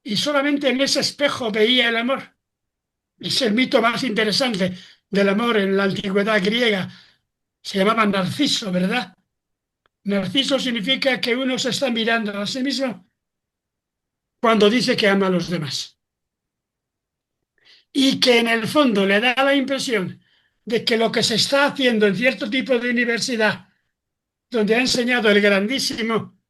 y solamente en ese espejo veía el amor. Es el mito más interesante del amor en la antigüedad griega. Se llamaba Narciso, ¿verdad? Narciso significa que uno se está mirando a sí mismo cuando dice que ama a los demás. Y que en el fondo le da la impresión de que lo que se está haciendo en cierto tipo de universidad, donde ha enseñado el grandísimo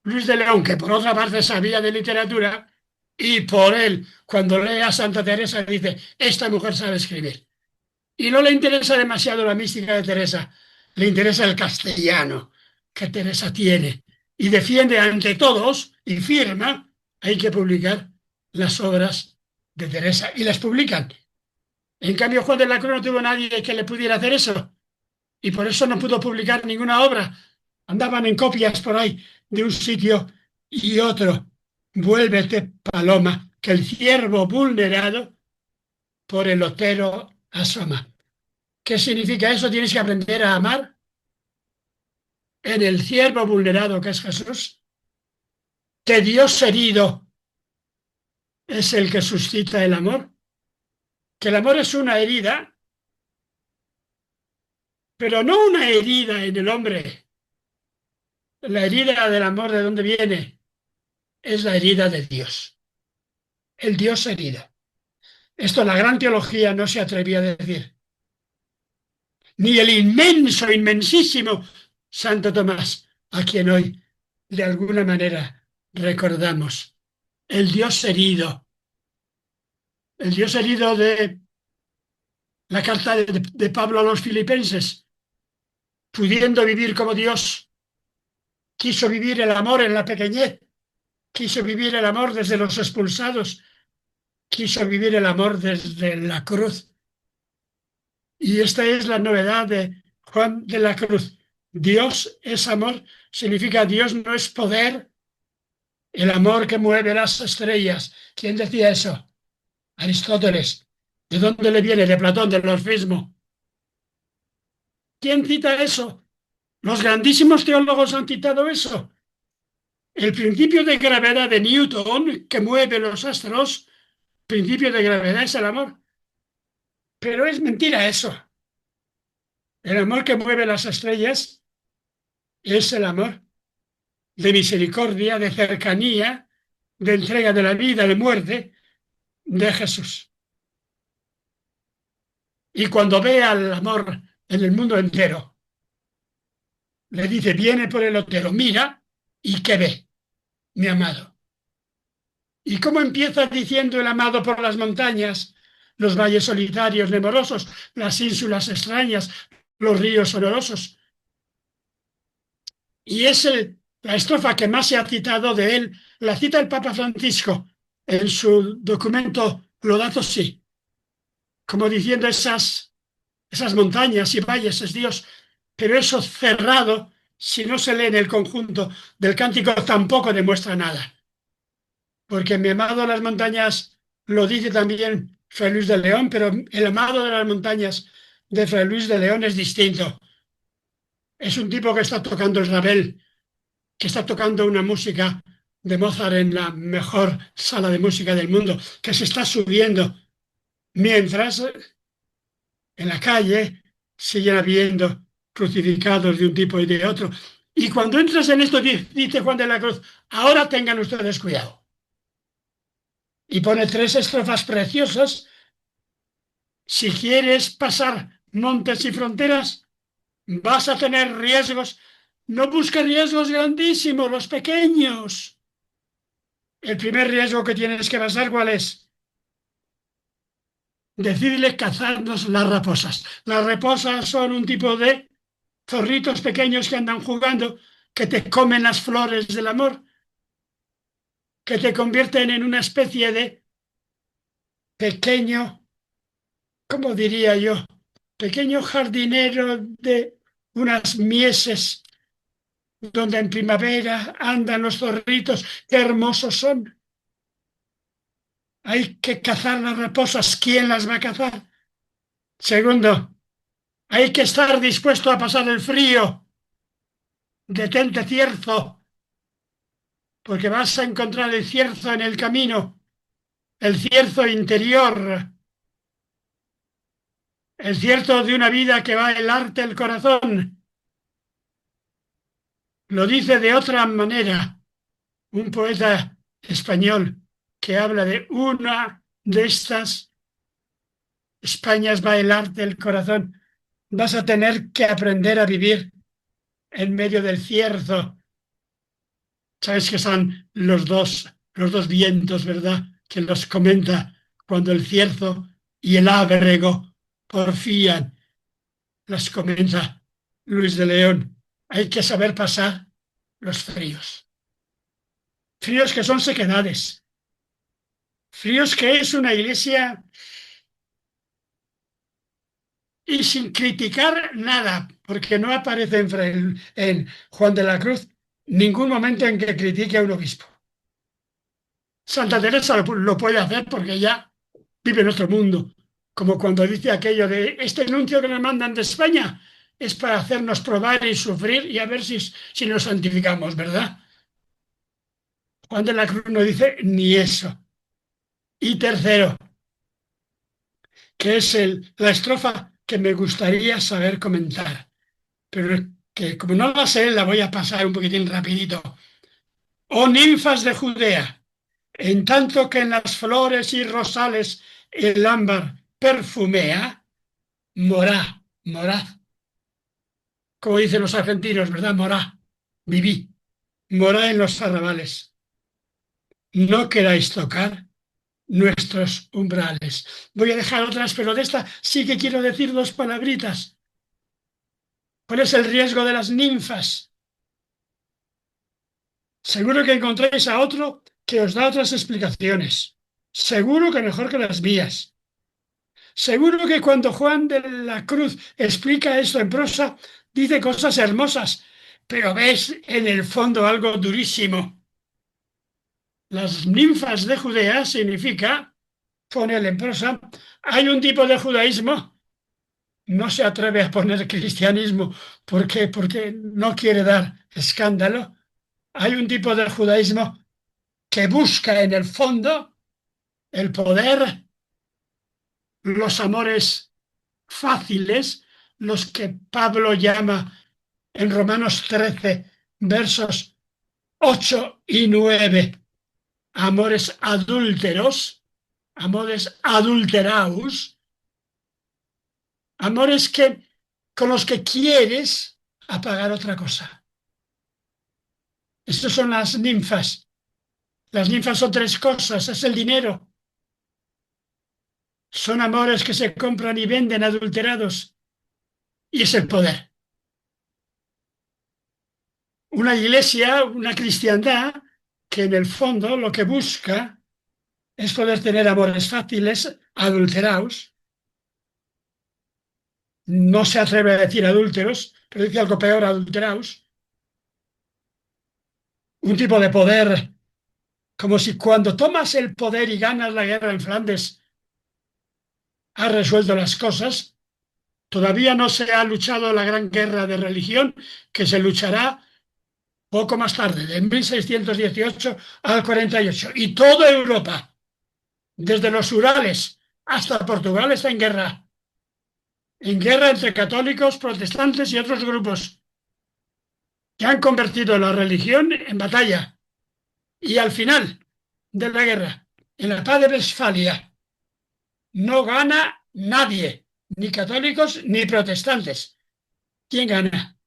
Luis de León, que por otra parte sabía de literatura, y por él, cuando lee a Santa Teresa, dice, esta mujer sabe escribir. Y no le interesa demasiado la mística de Teresa, le interesa el castellano que Teresa tiene. Y defiende ante todos y firma, hay que publicar las obras de Teresa. Y las publican. En cambio, Juan de la Cruz no tuvo nadie que le pudiera hacer eso y por eso no pudo publicar ninguna obra. Andaban en copias por ahí de un sitio y otro. Vuélvete, paloma, que el ciervo vulnerado por el otero asoma. ¿Qué significa eso? Tienes que aprender a amar en el ciervo vulnerado que es Jesús, que Dios herido es el que suscita el amor, que el amor es una herida, pero no una herida en el hombre. La herida del amor, ¿de dónde viene? Es la herida de Dios, el Dios herido. Esto la gran teología no se atrevía a decir, ni el inmenso, inmensísimo Santo Tomás, a quien hoy de alguna manera recordamos. El Dios herido, el Dios herido de la carta de Pablo a los filipenses, pudiendo vivir como Dios, quiso vivir el amor en la pequeñez, quiso vivir el amor desde los expulsados, quiso vivir el amor desde la cruz. Y esta es la novedad de Juan de la Cruz. Dios es amor, significa Dios no es poder, el amor que mueve las estrellas. ¿Quién decía eso? Aristóteles. ¿De dónde le viene? De Platón, del orfismo. ¿Quién cita eso? Los grandísimos teólogos han citado eso. El principio de gravedad de Newton, que mueve los astros, principio de gravedad es el amor. Pero es mentira eso. El amor que mueve las estrellas es el amor de misericordia, de cercanía, de entrega de la vida, de muerte de Jesús. Y cuando ve al amor en el mundo entero, le dice, viene por el otero, mira, ¿y qué ve? Mi amado. ¿Y cómo empieza diciendo el amado por las montañas, los valles solitarios, nemorosos, las ínsulas extrañas, los ríos olorosos? Y es la estrofa que más se ha citado de él, la cita el Papa Francisco en su documento Laudato Si, como diciendo esas montañas y valles es Dios, pero eso cerrado, si no se lee en el conjunto del cántico, tampoco demuestra nada. Porque mi amado de las montañas lo dice también Fray Luis de León, pero el amado de las montañas de Fray Luis de León es distinto. Es un tipo que está tocando el Ravel, que está tocando una música de Mozart en la mejor sala de música del mundo, que se está subiendo, mientras en la calle siguen habiendo crucificados de un tipo y de otro. Y cuando entras en esto, dice Juan de la Cruz, ahora tengan ustedes cuidado. Y pone tres estrofas preciosas. Si quieres pasar montes y fronteras, vas a tener riesgos. No busques riesgos grandísimos, los pequeños. El primer riesgo que tienes que pasar, ¿cuál es? Decirle cazarnos las raposas. Las raposas son un tipo de zorritos pequeños que andan jugando, que te comen las flores del amor, que te convierten en una especie de pequeño, ¿cómo diría yo? Pequeño jardinero de unas mieses donde en primavera andan los zorritos, qué hermosos son. Hay que cazar las raposas. ¿Quién las va a cazar? Segundo, hay que estar dispuesto a pasar el frío. Detente, cierzo, porque vas a encontrar el cierzo en el camino, el cierzo interior, el cierzo de una vida que va a helarte el corazón. Lo dice de otra manera un poeta español que habla de una de estas Españas va a helarte el corazón. Vas a tener que aprender a vivir en medio del cierzo. Sabes que son los dos vientos, ¿verdad? Que los comenta cuando el cierzo y el ábrego porfían. Las comenta Luis de León. Hay que saber pasar los fríos. Fríos que son sequedades. Fríos que es una iglesia y sin criticar nada, porque no aparece en Juan de la Cruz ningún momento en que critique a un obispo. Santa Teresa lo puede hacer porque ella vive en otro mundo, como cuando dice aquello de este anuncio que nos mandan de España es para hacernos probar y sufrir y a ver si nos santificamos, ¿verdad? Juan de la Cruz no dice ni eso. Y tercero, que es la estrofa que me gustaría saber comentar, pero que como no la sé, la voy a pasar un poquitín rapidito. Oh ninfas de Judea, en tanto que en las flores y rosales el ámbar perfumea, morad, como dicen los argentinos, ¿verdad? Morá, viví, morá en los arrabales. No queráis tocar nuestros umbrales. Voy a dejar otras, pero de esta sí que quiero decir dos palabritas. ¿Cuál es el riesgo de las ninfas? Seguro que encontráis a otro que os da otras explicaciones. Seguro que mejor que las mías. Seguro que cuando Juan de la Cruz explica esto en prosa, dice cosas hermosas, pero ves en el fondo algo durísimo. Las ninfas de Judea significa, pone él en prosa, hay un tipo de judaísmo, no se atreve a poner cristianismo porque no quiere dar escándalo. Hay un tipo de judaísmo que busca en el fondo el poder, los amores fáciles, los que Pablo llama en Romanos 13, versos 8 y 9, amores adúlteros, amores adulteraus, amores con los que quieres apagar otra cosa. Estas son las ninfas. Las ninfas son tres cosas, es el dinero. Son amores que se compran y venden adulterados y es el poder. Una iglesia, una cristiandad, que en el fondo lo que busca es poder tener amores fáciles, adulterados. No se atreve a decir adúlteros, pero dice algo peor, adulterados. Un tipo de poder, como si cuando tomas el poder y ganas la guerra en Flandes, has resuelto las cosas. Todavía no se ha luchado la gran guerra de religión, que se luchará poco más tarde, de 1618 al 48. Y toda Europa, desde los Urales hasta Portugal, está en guerra entre católicos, protestantes y otros grupos que han convertido la religión en batalla. Y al final de la guerra, en la paz de Westfalia, no gana nadie, ni católicos ni protestantes. ¿Quién gana?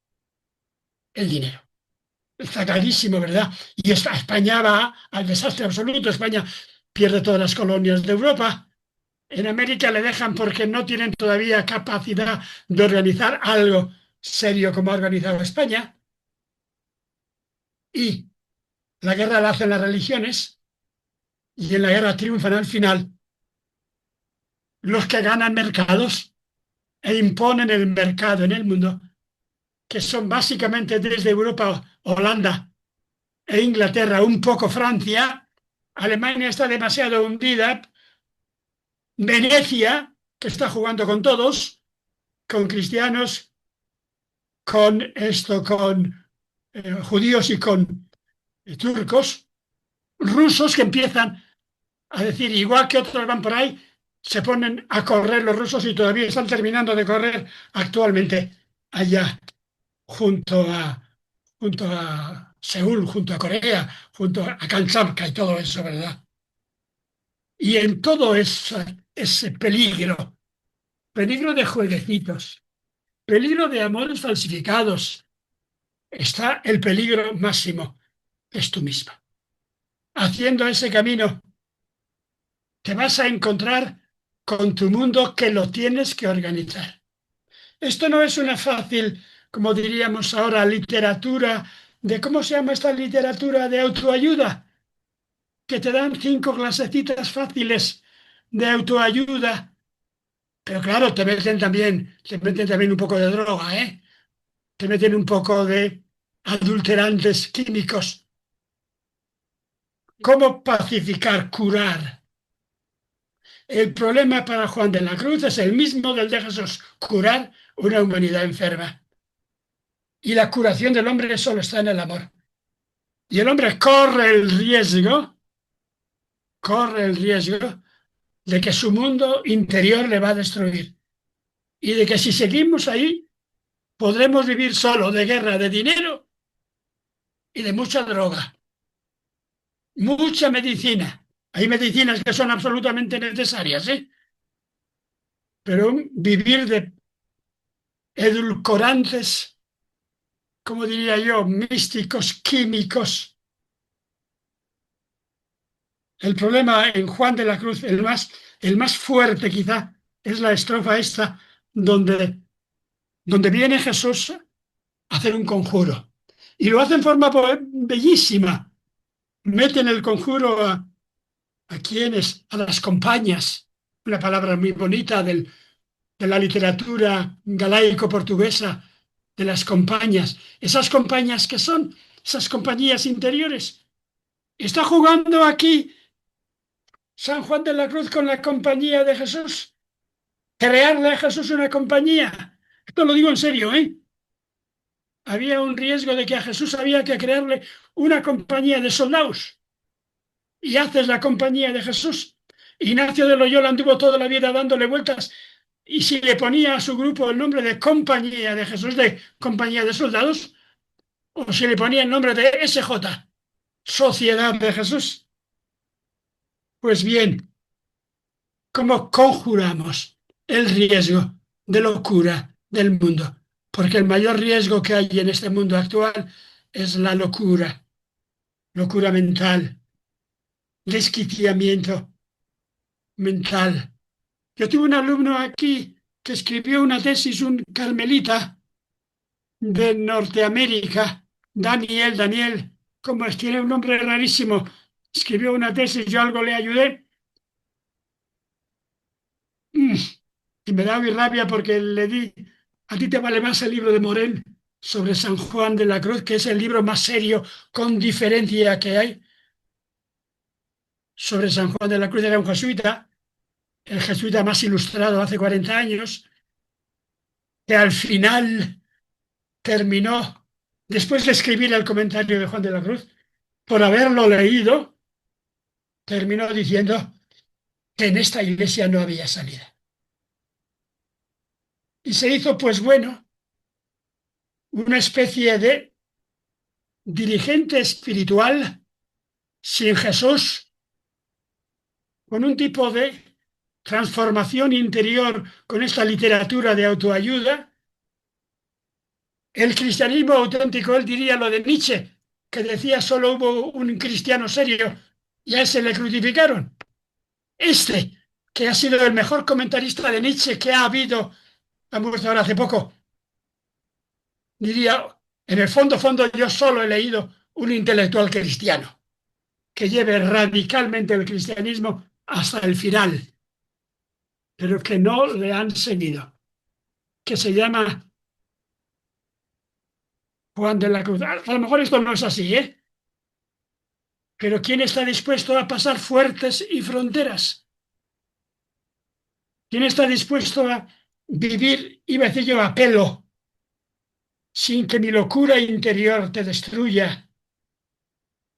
El dinero. Está clarísimo, ¿verdad? Y España va al desastre absoluto. España pierde todas las colonias de Europa. En América le dejan porque no tienen todavía capacidad de organizar algo serio como ha organizado España. Y la guerra la hacen las religiones y en la guerra triunfan al final los que ganan mercados e imponen el mercado en el mundo, que son básicamente desde Europa, Holanda e Inglaterra, un poco Francia. Alemania está demasiado hundida. Venecia, que está jugando con todos, con cristianos, con judíos y con turcos, rusos que empiezan a decir, igual que otros van por ahí, se ponen a correr los rusos y todavía están terminando de correr actualmente allá junto a Seúl, junto a Corea, junto a Kamchatka y todo eso, ¿verdad? Y en todo ese peligro de jueguecitos, peligro de amores falsificados, está el peligro máximo, es tú misma. Haciendo ese camino, te vas a encontrar con tu mundo que lo tienes que organizar. Esto no es una fácil, como diríamos ahora, literatura de, ¿cómo se llama esta literatura de autoayuda? Que te dan 5 clasecitas fáciles de autoayuda, Pero claro, te meten también un poco de droga, ¿eh? Te meten un poco de adulterantes químicos. ¿Cómo pacificar, curar? El problema para Juan de la Cruz es el mismo del de Jesús, curar una humanidad enferma. Y la curación del hombre solo está en el amor. Y el hombre corre el riesgo de que su mundo interior le va a destruir. Y de que si seguimos ahí, podremos vivir solo de guerra, de dinero y de mucha droga, mucha medicina. Hay medicinas que son absolutamente necesarias, ¿eh? Pero vivir de edulcorantes, como diría yo, místicos, químicos. El problema en Juan de la Cruz, el más fuerte quizá, es la estrofa esta donde viene Jesús a hacer un conjuro. Y lo hace en forma bellísima. Meten el conjuro a quienes, a las compañías, una palabra muy bonita de la literatura galaico-portuguesa, de las compañías. Esas compañías que son, esas compañías interiores. Está jugando aquí San Juan de la Cruz con la compañía de Jesús. Crearle a Jesús una compañía. Esto lo digo en serio, ¿eh? Había un riesgo de que a Jesús había que crearle una compañía de soldados. Y haces la compañía de Jesús. Ignacio de Loyola anduvo toda la vida dándole vueltas y si le ponía a su grupo el nombre de Compañía de Jesús, de Compañía de Soldados, o si le ponía el nombre de SJ, Sociedad de Jesús. Pues bien, ¿cómo conjuramos el riesgo de locura del mundo? Porque el mayor riesgo que hay en este mundo actual es la locura, locura mental, desquiciamiento mental. Yo tuve un alumno aquí que escribió una tesis, un carmelita de Norteamérica, Daniel, como es, tiene un nombre rarísimo, escribió una tesis, yo algo le ayudé. Mm, Y me da muy rabia porque le di, a ti te vale más el libro de Morel sobre San Juan de la Cruz, que es el libro más serio, con diferencia que hay, sobre San Juan de la Cruz. Era un jesuita, el jesuita más ilustrado hace 40 años, que al final terminó, después de escribir el comentario de Juan de la Cruz, por haberlo leído, terminó diciendo que en esta iglesia no había salida. Y se hizo, pues bueno, una especie de dirigente espiritual sin Jesús, con un tipo de transformación interior con esta literatura de autoayuda. El cristianismo auténtico, él diría lo de Nietzsche, que decía solo hubo un cristiano serio y a ese le crucificaron. Este, que ha sido el mejor comentarista de Nietzsche que ha habido, ha muerto ahora hace poco, diría, en el fondo, yo solo he leído un intelectual cristiano que lleve radicalmente el cristianismo hasta el final, pero que no le han seguido, que se llama Juan de la Cruz. A lo mejor esto no es así, ¿eh? Pero ¿quién está dispuesto a pasar fuertes y fronteras? ¿Quién está dispuesto a vivir, iba a decir yo, a pelo, sin que mi locura interior te destruya?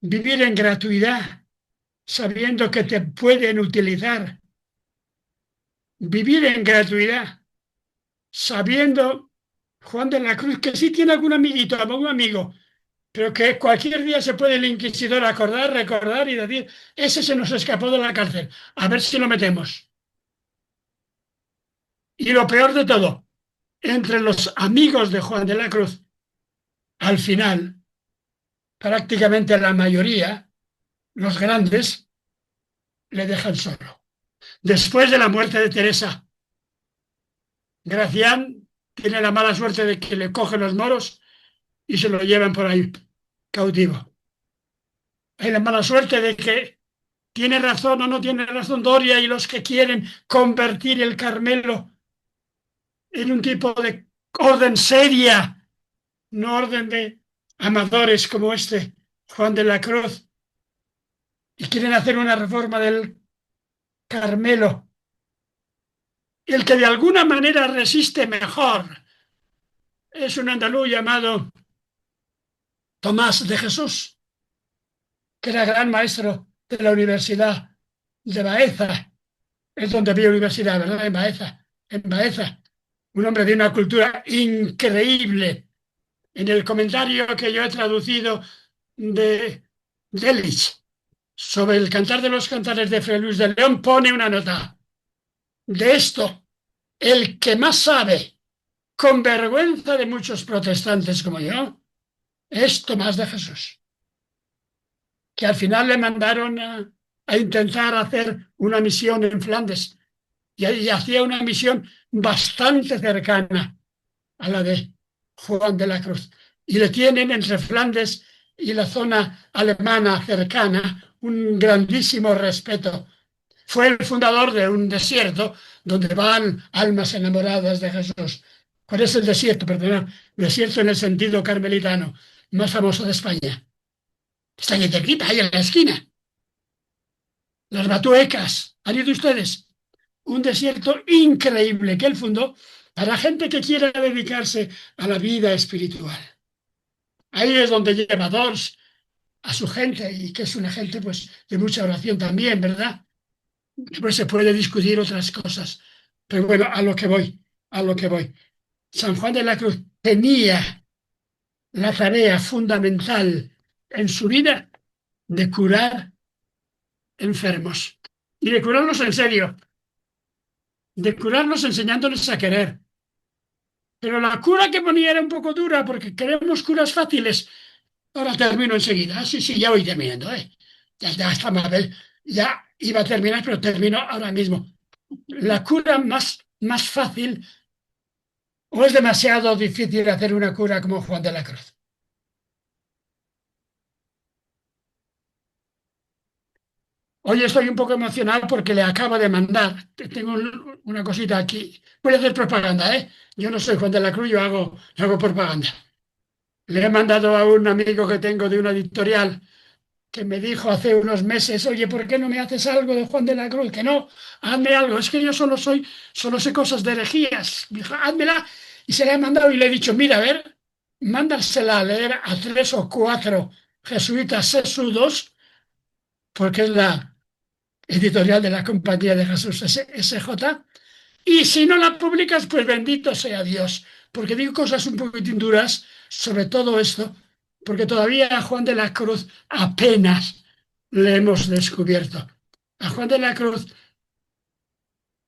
Vivir en gratuidad, sabiendo que te pueden utilizar. Vivir en gratuidad, sabiendo, Juan de la Cruz, que sí tiene algún amiguito, algún amigo, pero que cualquier día se puede el inquisidor acordar, recordar y decir, ese se nos escapó de la cárcel, a ver si lo metemos. Y lo peor de todo, entre los amigos de Juan de la Cruz, al final, prácticamente la mayoría, los grandes, le dejan solo. Después de la muerte de Teresa, Gracián tiene la mala suerte de que le cogen los moros y se lo llevan por ahí cautivo. Hay la mala suerte de que tiene razón o no tiene razón Doria y los que quieren convertir el Carmelo en un tipo de orden seria, no orden de amadores como este Juan de la Cruz, y quieren hacer una reforma del Carmelo. El que de alguna manera resiste mejor es un andaluz llamado Tomás de Jesús, que era gran maestro de la Universidad de Baeza. Es donde había universidad, ¿verdad? En Baeza. En Baeza. Un hombre de una cultura increíble. En el comentario que yo he traducido de Delitzsch sobre el Cantar de los Cantares de Fray Luis de León pone una nota. De esto, el que más sabe, con vergüenza de muchos protestantes como yo, es Tomás de Jesús, que al final le mandaron a intentar hacer una misión en Flandes y hacía una misión bastante cercana a la de Juan de la Cruz. Y le tienen entre Flandes y la zona alemana cercana un grandísimo respeto. Fue el fundador de un desierto donde van almas enamoradas de Jesús. ¿Cuál es el desierto? Perdón, desierto en el sentido carmelitano, más famoso de España. Está ahí cerquita, ahí en la esquina. Las Batuecas. ¿Han ido ustedes? Un desierto increíble que él fundó para gente que quiera dedicarse a la vida espiritual. Ahí es donde lleva Dors a su gente y que es una gente pues de mucha oración también, ¿verdad? Pues se puede discutir otras cosas. Pero bueno, a lo que voy, a lo que voy. San Juan de la Cruz tenía la tarea fundamental en su vida de curar enfermos y de curarlos en serio, de curarlos enseñándoles a querer. Pero la cura que ponía era un poco dura porque queremos curas fáciles. Ahora termino enseguida. Sí, sí, ya voy terminando, ¿eh? Ya está Mabel. Ya iba a terminar, pero termino ahora mismo. La cura más fácil, o es demasiado difícil hacer una cura como Juan de la Cruz. Hoy estoy un poco emocional porque le acabo de mandar. Tengo una cosita aquí. Voy a hacer propaganda, ¿eh? Yo no soy Juan de la Cruz, yo hago propaganda. Le he mandado a un amigo que tengo de una editorial que me dijo hace unos meses, oye, ¿por qué no me haces algo de Juan de la Cruz? Que no, hazme algo. Es que yo solo sé cosas de herejías. Me dijo, házmela. Y se la he mandado y le he dicho, mira, a ver, mándasela a leer a 3 o 4 jesuitas sesudos, porque es la editorial de la Compañía de Jesús SJ. Y si no la publicas, pues bendito sea Dios, porque digo cosas un poquitín duras sobre todo esto, porque todavía a Juan de la Cruz apenas le hemos descubierto. A Juan de la Cruz,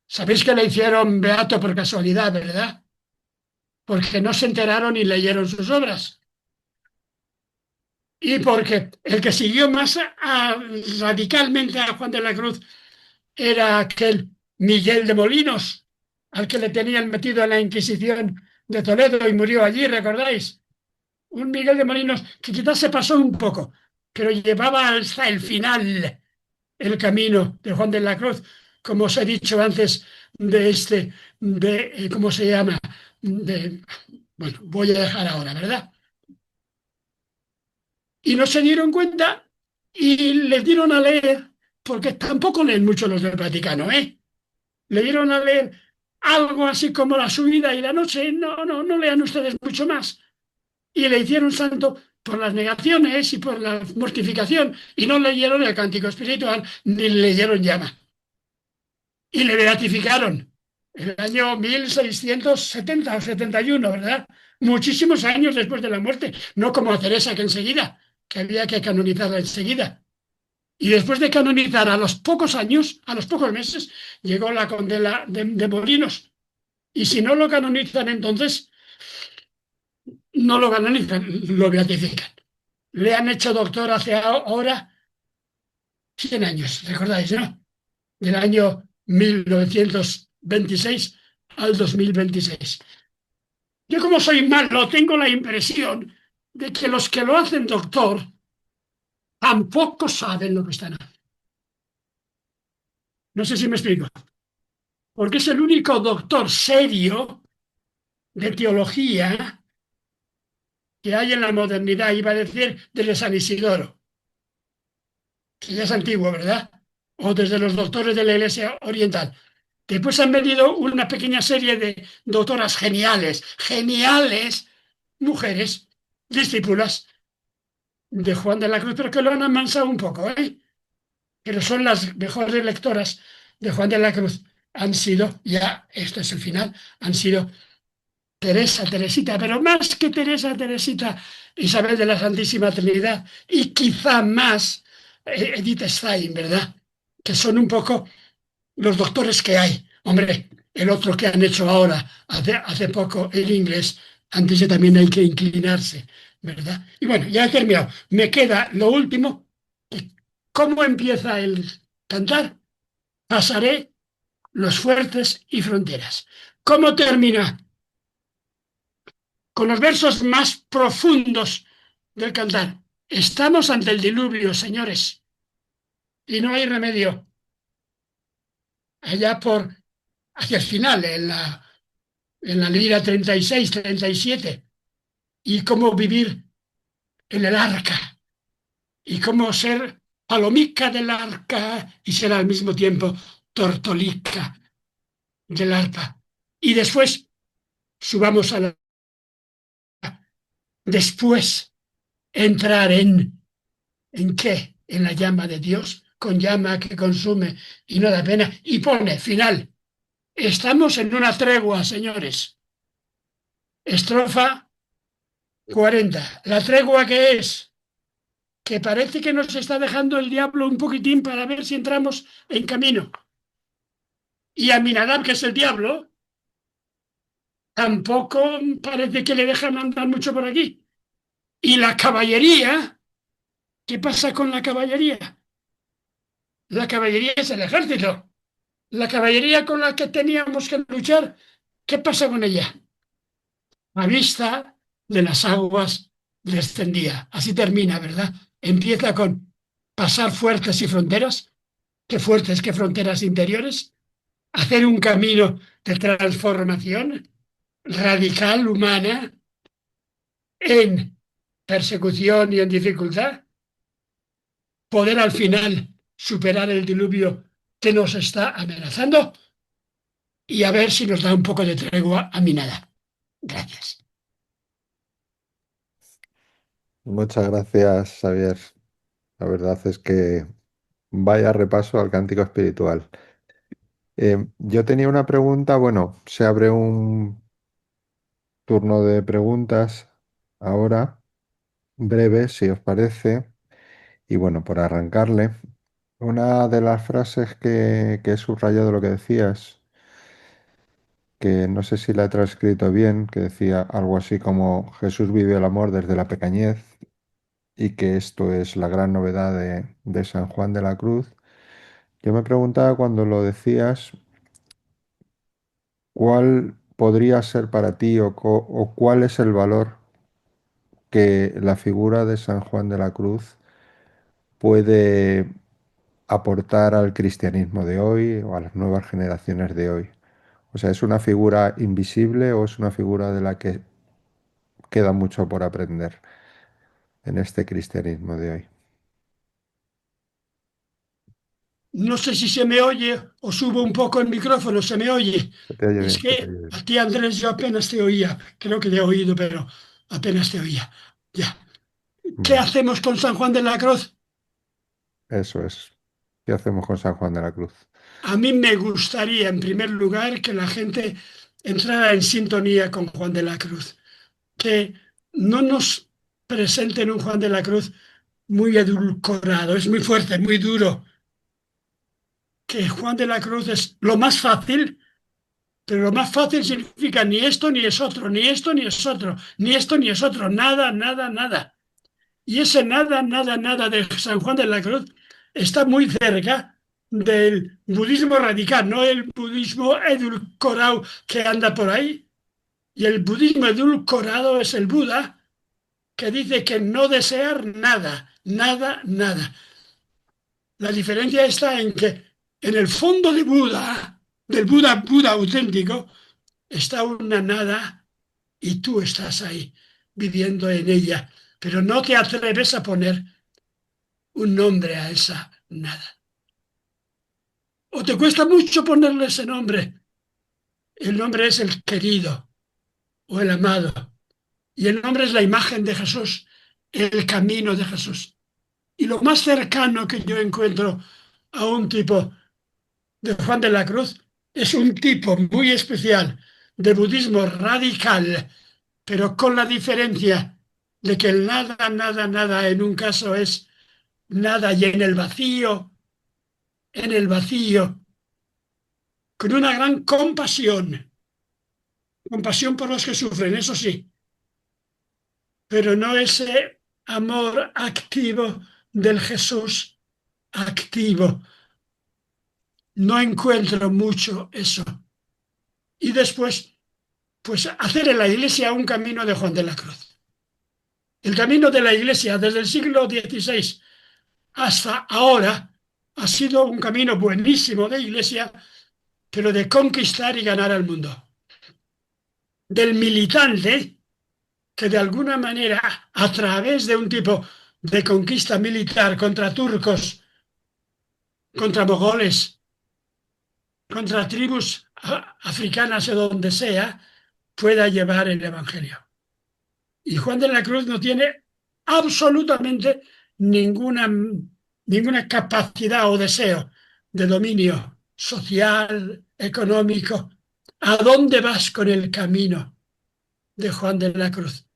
sabéis que le hicieron beato por casualidad, ¿verdad? Porque no se enteraron y leyeron sus obras. Y porque el que siguió más radicalmente a Juan de la Cruz era aquel Miguel de Molinos, al que le tenían metido en la Inquisición de Toledo y murió allí, ¿recordáis? Un Miguel de Molinos que quizás se pasó un poco, pero llevaba hasta el final el camino de Juan de la Cruz, como os he dicho antes, ¿cómo se llama? Bueno, voy a dejar ahora, ¿verdad? Y no se dieron cuenta y les dieron a leer, porque tampoco leen mucho los del Vaticano, ¿eh? Le dieron a leer algo así como la subida y la noche. No, no, no lean ustedes mucho más. Y le hicieron santo por las negaciones y por la mortificación. Y no leyeron el cántico espiritual ni leyeron llama. Y le beatificaron en el año 1670 o 71, ¿verdad? Muchísimos años después de la muerte. No como a Teresa, que enseguida, que había que canonizarla enseguida. Y después de canonizar a los pocos años, a los pocos meses, llegó la condena de Molinos. Y si no lo canonizan entonces, no lo canonizan, lo beatifican. Le han hecho doctor hace ahora 100 años, ¿recordáis, no? Del año 1926 al 2026. Yo como soy malo, tengo la impresión de que los que lo hacen doctor tampoco saben lo que están haciendo. No sé si me explico. Porque es el único doctor serio de teología que hay en la modernidad, iba a decir desde San Isidoro, que ya es antiguo, ¿verdad? O desde los doctores de la Iglesia Oriental. Después han venido una pequeña serie de doctoras geniales, geniales mujeres, discípulas de Juan de la Cruz, pero que lo han amansado un poco, ¿eh? Pero son las mejores lectoras de Juan de la Cruz. Han sido, ya, esto es el final, han sido Teresa, Teresita, pero más que Teresa, Teresita, Isabel de la Santísima Trinidad y quizá más Edith Stein, ¿verdad? Que son un poco los doctores que hay. Hombre, el otro que han hecho ahora, hace poco, el inglés, antes ya también hay que inclinarse, ¿verdad? Y bueno, ya he terminado. Me queda lo último. ¿Cómo empieza el cantar? Pasaré los fuertes y fronteras. ¿Cómo termina? Con los versos más profundos del cantar. Estamos ante el diluvio, señores, y no hay remedio. Allá hacia el final, en la lira 36, 37, y cómo vivir en el arca, y cómo ser palomica del arca y ser al mismo tiempo tortolica del arpa. Y después subamos después entrar ¿en qué? En la llama de Dios, con llama que consume y no da pena, y pone final. Estamos en una tregua, señores. Estrofa 40. ¿La tregua qué es? Que parece que nos está dejando el diablo un poquitín para ver si entramos en camino. Y Aminadab, que es el diablo, tampoco parece que le dejan andar mucho por aquí. Y la caballería, ¿qué pasa con la caballería? La caballería es el ejército. La caballería con la que teníamos que luchar, ¿qué pasa con ella? A vista de las aguas descendía. Así termina, ¿verdad? Empieza con pasar fuertes y fronteras. ¿Qué fuertes, qué fronteras interiores? Hacer un camino de transformación radical, humana, en persecución y en dificultad. Poder al final superar el diluvio que nos está amenazando y a ver si nos da un poco de tregua a mi nada. Gracias. Muchas gracias, Xavier. La verdad es que vaya repaso al cántico espiritual. Yo tenía una pregunta, bueno, se abre un turno de preguntas ahora, breve, si os parece. Y bueno, por arrancarle, una de las frases que he subrayado lo que decías, que no sé si la he transcrito bien, que decía algo así como Jesús vive el amor desde la pequeñez y que esto es la gran novedad de San Juan de la Cruz. Yo me preguntaba cuando lo decías, ¿cuál podría ser para ti o cuál es el valor que la figura de San Juan de la Cruz puede aportar al cristianismo de hoy o a las nuevas generaciones de hoy? O sea, ¿es una figura invisible o es una figura de la que queda mucho por aprender en este cristianismo de hoy? No sé si se me oye o subo un poco el micrófono, se me oye. Se te oye Es bien, se te que oye bien. a ti, Andrés, yo apenas te oía. Creo que te he oído, pero apenas te oía. Ya. ¿Qué Vale, hacemos con San Juan de la Cruz? eso es. ¿Qué hacemos con San Juan de la Cruz? A mí me gustaría, en primer lugar, que la gente entrara en sintonía con Juan de la Cruz, que no nos presenten un Juan de la Cruz muy edulcorado, es muy fuerte, muy duro, que Juan de la Cruz es lo más fácil, pero lo más fácil significa ni esto ni es otro, ni esto ni es otro, ni esto ni es otro, nada, nada, nada. Y ese nada, nada, nada de San Juan de la Cruz está muy cerca del budismo radical, no el budismo edulcorado que anda por ahí. Y el budismo edulcorado es el Buda, que dice que no desear nada, nada, nada. La diferencia está en que en el fondo de Buda, del Buda, Buda auténtico, está una nada y tú estás ahí viviendo en ella, pero no te atreves a poner un nombre a esa nada. O te cuesta mucho ponerle ese nombre. El nombre es el querido o el amado. Y el nombre es la imagen de Jesús, el camino de Jesús. Y lo más cercano que yo encuentro a un tipo de Juan de la Cruz es un tipo muy especial de budismo radical, pero con la diferencia de que el nada, nada, nada en un caso es nada y en el vacío, con una gran compasión, compasión por los que sufren, eso sí, pero no ese amor activo del Jesús activo. No encuentro mucho eso. Y después, pues hacer en la Iglesia un camino de Juan de la Cruz. El camino de la Iglesia desde el siglo XVI hasta ahora ha sido un camino buenísimo de Iglesia, pero de conquistar y ganar al mundo. Del militante que de alguna manera, a través de un tipo de conquista militar contra turcos, contra mogoles, contra tribus africanas o donde sea, pueda llevar el Evangelio. Y Juan de la Cruz no tiene absolutamente ninguna, ninguna capacidad o deseo de dominio social, económico. ¿A dónde vas con el camino de Juan de la Cruz?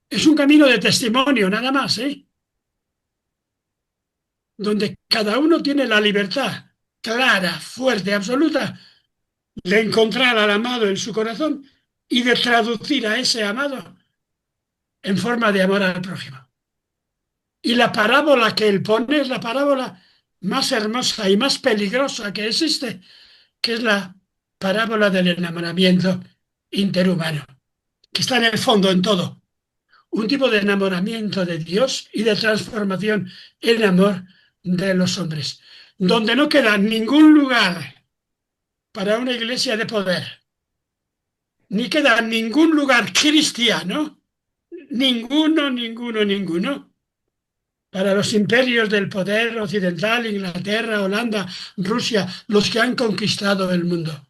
Es un camino de testimonio, nada más, ¿eh? Donde cada uno tiene la libertad clara, fuerte, absoluta, de encontrar al amado en su corazón y de traducir a ese amado en forma de amor al prójimo. Y la parábola que él pone es la parábola más hermosa y más peligrosa que existe, que es la parábola del enamoramiento interhumano, que está en el fondo en todo. Un tipo de enamoramiento de Dios y de transformación en amor de los hombres, donde no queda ningún lugar para una iglesia de poder, ni queda ningún lugar cristiano, ninguno, ninguno, ninguno, para los imperios del poder occidental, Inglaterra, Holanda, Rusia, los que han conquistado el mundo,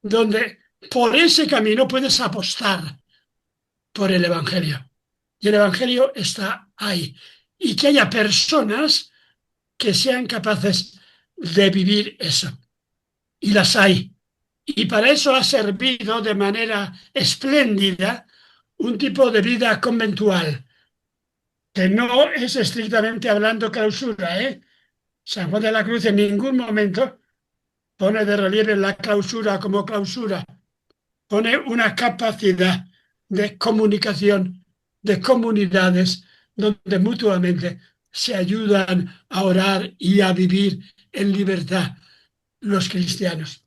donde por ese camino puedes apostar por el Evangelio. Y el Evangelio está ahí. Y que haya personas que sean capaces de vivir eso. Y las hay. Y para eso ha servido de manera espléndida un tipo de vida conventual, que no es estrictamente hablando clausura, ¿eh? San Juan de la Cruz en ningún momento pone de relieve la clausura como clausura, pone una capacidad de comunicación de comunidades donde mutuamente se ayudan a orar y a vivir en libertad los cristianos.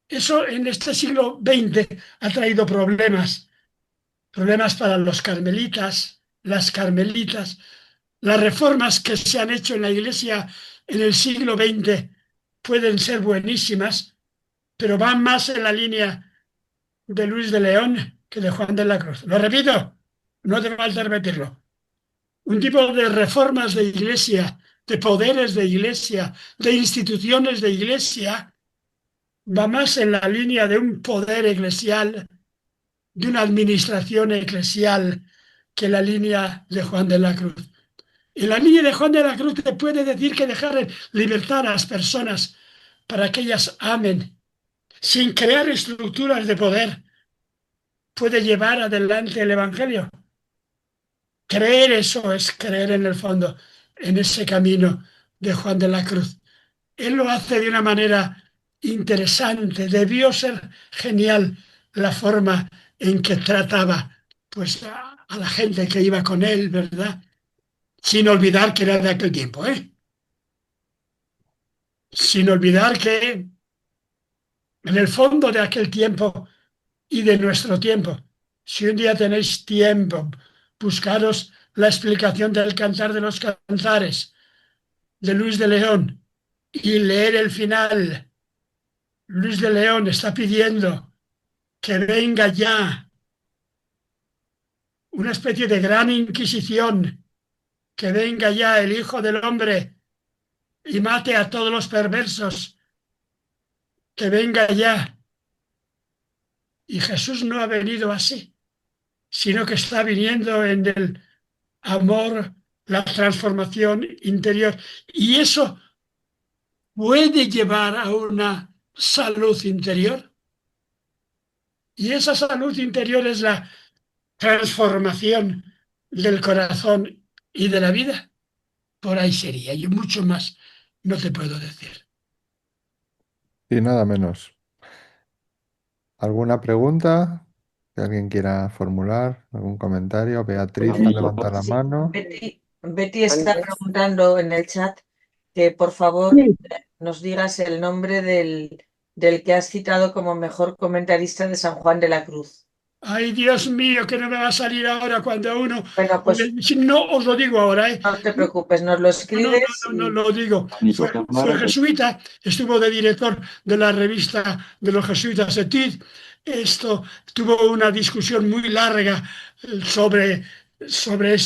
Eso en este siglo XX ha traído problemas, problemas para los carmelitas, las carmelitas, las reformas que se han hecho en la Iglesia en el siglo XX pueden ser buenísimas, pero van más en la línea de Luis de León que de Juan de la Cruz. Lo repito, no hace falta repetirlo. Un tipo de reformas de Iglesia, de poderes de Iglesia, de instituciones de Iglesia, va más en la línea de un poder eclesial, de una administración eclesial, que la línea de Juan de la Cruz. Y la línea de Juan de la Cruz te puede decir que dejar en libertad a las personas para que ellas amen, sin crear estructuras de poder, puede llevar adelante el Evangelio. Creer eso es creer en el fondo, en ese camino de Juan de la Cruz. Él lo hace de una manera interesante. Debió ser genial la forma en que trataba pues, a la gente que iba con él, ¿verdad? Sin olvidar que era de aquel tiempo, ¿eh? Sin olvidar que en el fondo de aquel tiempo y de nuestro tiempo, si un día tenéis tiempo, buscaros la explicación del Cantar de los Cantares de Luis de León y leer el final. Luis de León está pidiendo que venga ya una especie de gran inquisición, que venga ya el Hijo del Hombre y mate a todos los perversos, que venga ya. Y Jesús no ha venido así, sino que está viniendo en el amor, la transformación interior. Y eso puede llevar a una salud interior. Y esa salud interior es la transformación del corazón y de la vida. Por ahí sería. Y mucho más no te puedo decir. Y nada menos. ¿Alguna pregunta que alguien quiera formular? ¿Algún comentario? Beatriz ha levantado la Sí, mano. Betty está preguntando en el chat que por favor nos digas el nombre del que has citado como mejor comentarista de San Juan de la Cruz. Ay, Dios mío, que no me va a salir ahora cuando uno... Bueno, pues Si no, os lo digo ahora, ¿eh? no te preocupes, nos lo No, no, escribes no, no y lo digo. Fue jesuita, estuvo de director de la revista de los jesuitas Etudes. Esto tuvo una discusión muy larga sobre, sobre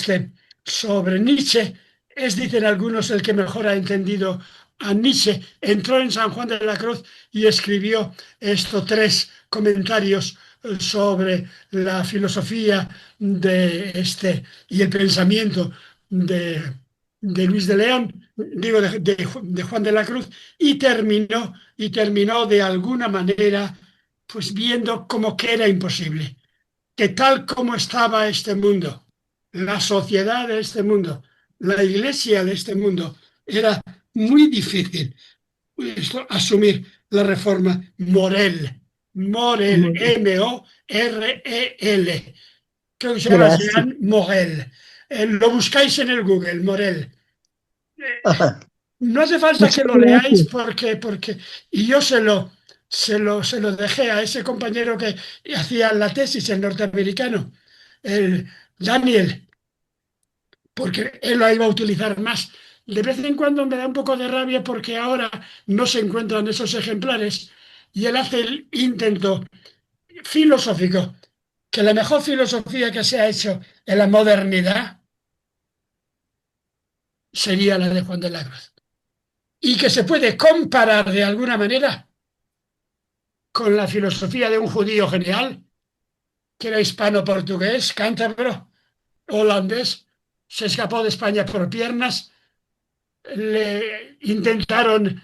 Nietzsche. Es, dicen algunos, el que mejor ha entendido a Nietzsche. Entró en San Juan de la Cruz y escribió estos tres comentarios sobre la filosofía de y el pensamiento de Luis de León, digo, de Juan de la Cruz, y terminó de alguna manera, pues viendo como que era imposible, que tal como estaba este mundo, la sociedad de este mundo, la iglesia de este mundo, era muy difícil asumir la reforma Morel, Morel, Muy bien. Morel, creo que se llama Gracias. Jean Morel. Lo buscáis en el Google, Morel. Ajá. No hace falta Muchas que lo leáis gracias. porque y yo se lo dejé a ese compañero que hacía la tesis, el norteamericano, el Daniel, porque él lo iba a utilizar más. De vez en cuando me da un poco de rabia porque ahora no se encuentran esos ejemplares y él hace el intento filosófico, que la mejor filosofía que se ha hecho en la modernidad sería la de Juan de la Cruz y que se puede comparar de alguna manera con la filosofía de un judío genial, que era hispano-portugués, cántabro, holandés, se escapó de España por piernas, le intentaron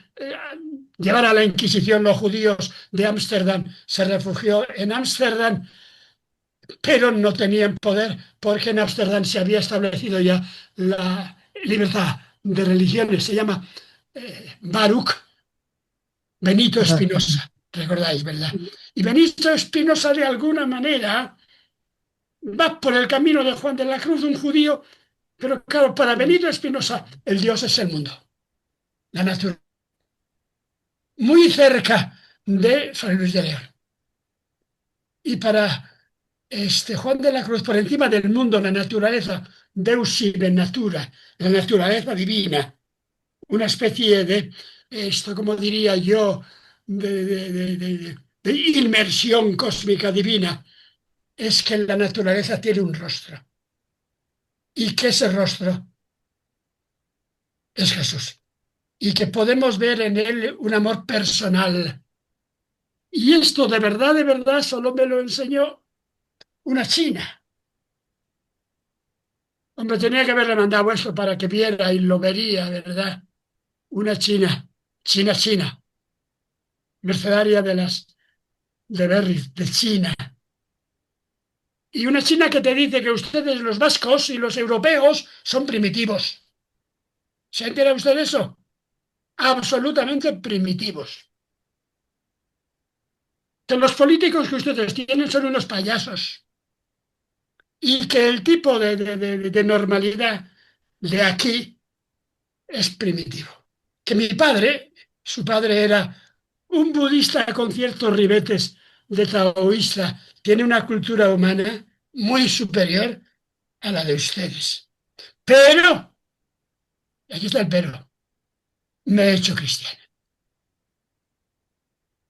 llevar a la Inquisición los judíos de Ámsterdam, se refugió en Ámsterdam, pero no tenían poder porque en Ámsterdam se había establecido ya la libertad de religiones, se llama Baruch Benito Ajá. Espinosa, recordáis, ¿verdad? Y Benito Espinosa de alguna manera va por el camino de Juan de la Cruz, un judío, pero claro, para Benito Espinosa el Dios es el mundo, la naturaleza, muy cerca de Fray Luis de León. Y para Juan de la Cruz, por encima del mundo, la naturaleza, Deus sive natura, la naturaleza divina, una especie de, como diría yo, de inmersión cósmica divina, es que la naturaleza tiene un rostro y que ese rostro es Jesús y que podemos ver en él un amor personal. Y esto de verdad, solo me lo enseñó una china. Hombre, tenía que haberle mandado esto para que viera y lo vería, ¿verdad? Una china, china, mercedaria de Berry, de China. Y una china que te dice que ustedes, los vascos y los europeos, son primitivos. ¿Se entera usted de eso? Absolutamente primitivos. Que los políticos que ustedes tienen son unos payasos y que el tipo de normalidad de aquí es primitivo. Que mi padre, su padre era un budista con ciertos ribetes de taoísta, tiene una cultura humana muy superior a la de ustedes. Pero, aquí está el pero, me he hecho cristiano.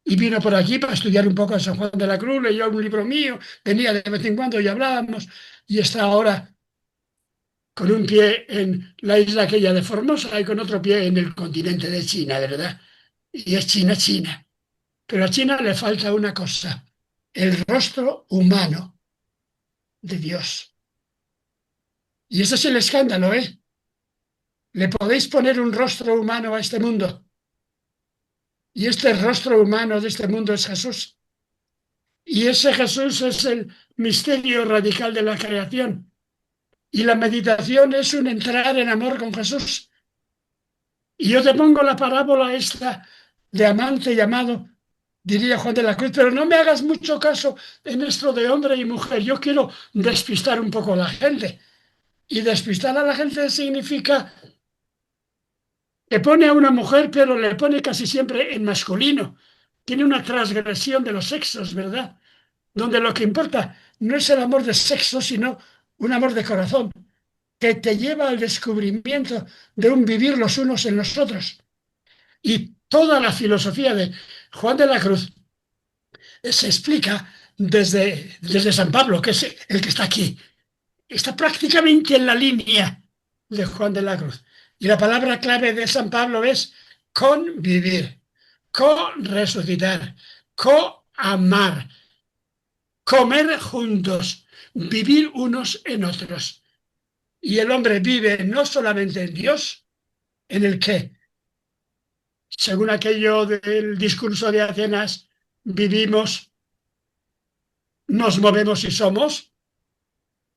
y vino por aquí para estudiar un poco a San Juan de la Cruz, leyó un libro mío, venía de vez en cuando y hablábamos, y está ahora con un pie en la isla aquella de Formosa y con otro pie en el continente de China, ¿verdad? Y es China, China. Pero a China le falta una cosa, el rostro humano de Dios. Y ese es el escándalo, ¿eh? Le podéis poner un rostro humano a este mundo. Y este rostro humano de este mundo es Jesús. Y ese Jesús es el misterio radical de la creación. Y la meditación es un entrar en amor con Jesús. Y yo te pongo la parábola esta de amante llamado, diría Juan de la Cruz, pero no me hagas mucho caso en esto de hombre y mujer. Yo quiero despistar un poco a la gente. Y despistar a la gente significa que pone a una mujer, pero le pone casi siempre en masculino. Tiene una transgresión de los sexos, ¿verdad? Donde lo que importa no es el amor de sexo, sino un amor de corazón, que te lleva al descubrimiento de un vivir los unos en los otros. Y toda la filosofía de Juan de la Cruz se explica desde San Pablo, que es el que está aquí. Está prácticamente en la línea de Juan de la Cruz. Y la palabra clave de San Pablo es convivir, co-resucitar, co-amar, comer juntos, vivir unos en otros. Y el hombre vive no solamente en Dios, en el que, según aquello del discurso de Atenas, vivimos, nos movemos y somos,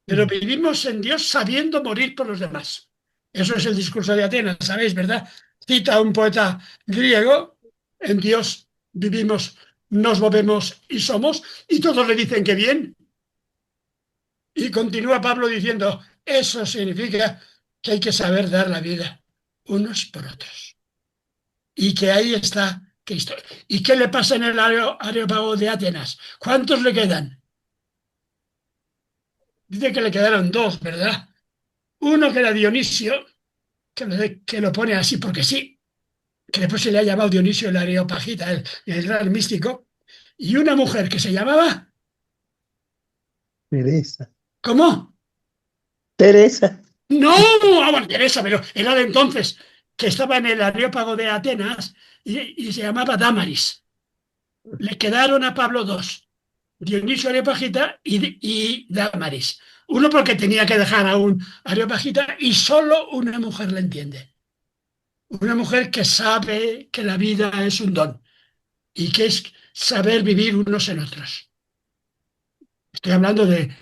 pero vivimos en Dios sabiendo morir por los demás. Eso es el discurso de Atenas, ¿sabéis, verdad? Cita a un poeta griego, en Dios vivimos, nos movemos y somos, y todos le dicen que bien. Y continúa Pablo diciendo, eso significa que hay que saber dar la vida unos por otros. Y que ahí está Cristo. ¿Y qué le pasa en el Areópago de Atenas? ¿Cuántos le quedan? Dice que le quedaron dos, ¿verdad? Uno que era Dionisio, que lo pone así porque sí, que después se le ha llamado Dionisio el Areopagita, el gran místico, y una mujer que se llamaba, Teresa. ¿cómo? Teresa. No, bueno, Teresa, pero era de entonces, que estaba en el Areópago de Atenas y se llamaba Dámaris. Le quedaron a Pablo dos, Dionisio Areopagita y Dámaris. Uno porque tenía que dejar a un Areopagita y solo una mujer le entiende. Una mujer que sabe que la vida es un don y que es saber vivir unos en otros. Estoy hablando de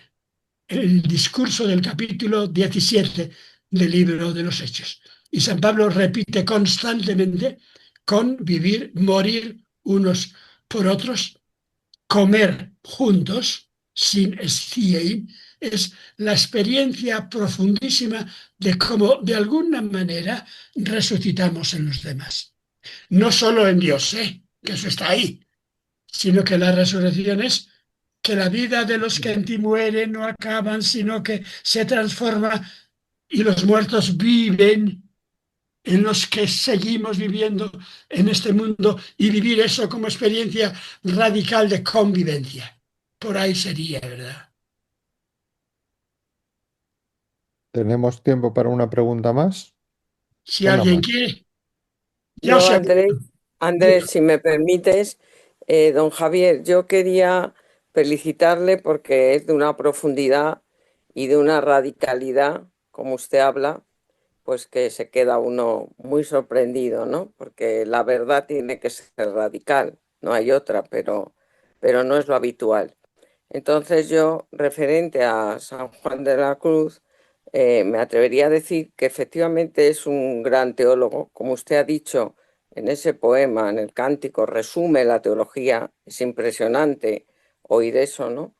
el discurso del capítulo 17 del libro de los Hechos. Y San Pablo repite constantemente con vivir, morir unos por otros, comer juntos, sin esciein, es la experiencia profundísima de cómo de alguna manera resucitamos en los demás. No solo en Dios, que eso está ahí, sino que la resurrección es que la vida de los que en ti mueren no acaban, sino que se transforma y los muertos viven en los que seguimos viviendo en este mundo y vivir eso como experiencia radical de convivencia. Por ahí sería, ¿verdad? ¿Tenemos tiempo para una pregunta más? Si Una alguien más. quiere, ya Yo, os he... Andrés, si me permites, don Javier, yo quería felicitarle porque es de una profundidad y de una radicalidad, como usted habla, pues que se queda uno muy sorprendido, ¿no? Porque la verdad tiene que ser radical, no hay otra, pero no es lo habitual. Entonces yo, referente a San Juan de la Cruz, me atrevería a decir que efectivamente es un gran teólogo, como usted ha dicho en ese poema, en el cántico, resume la teología, es impresionante oír eso, ¿no?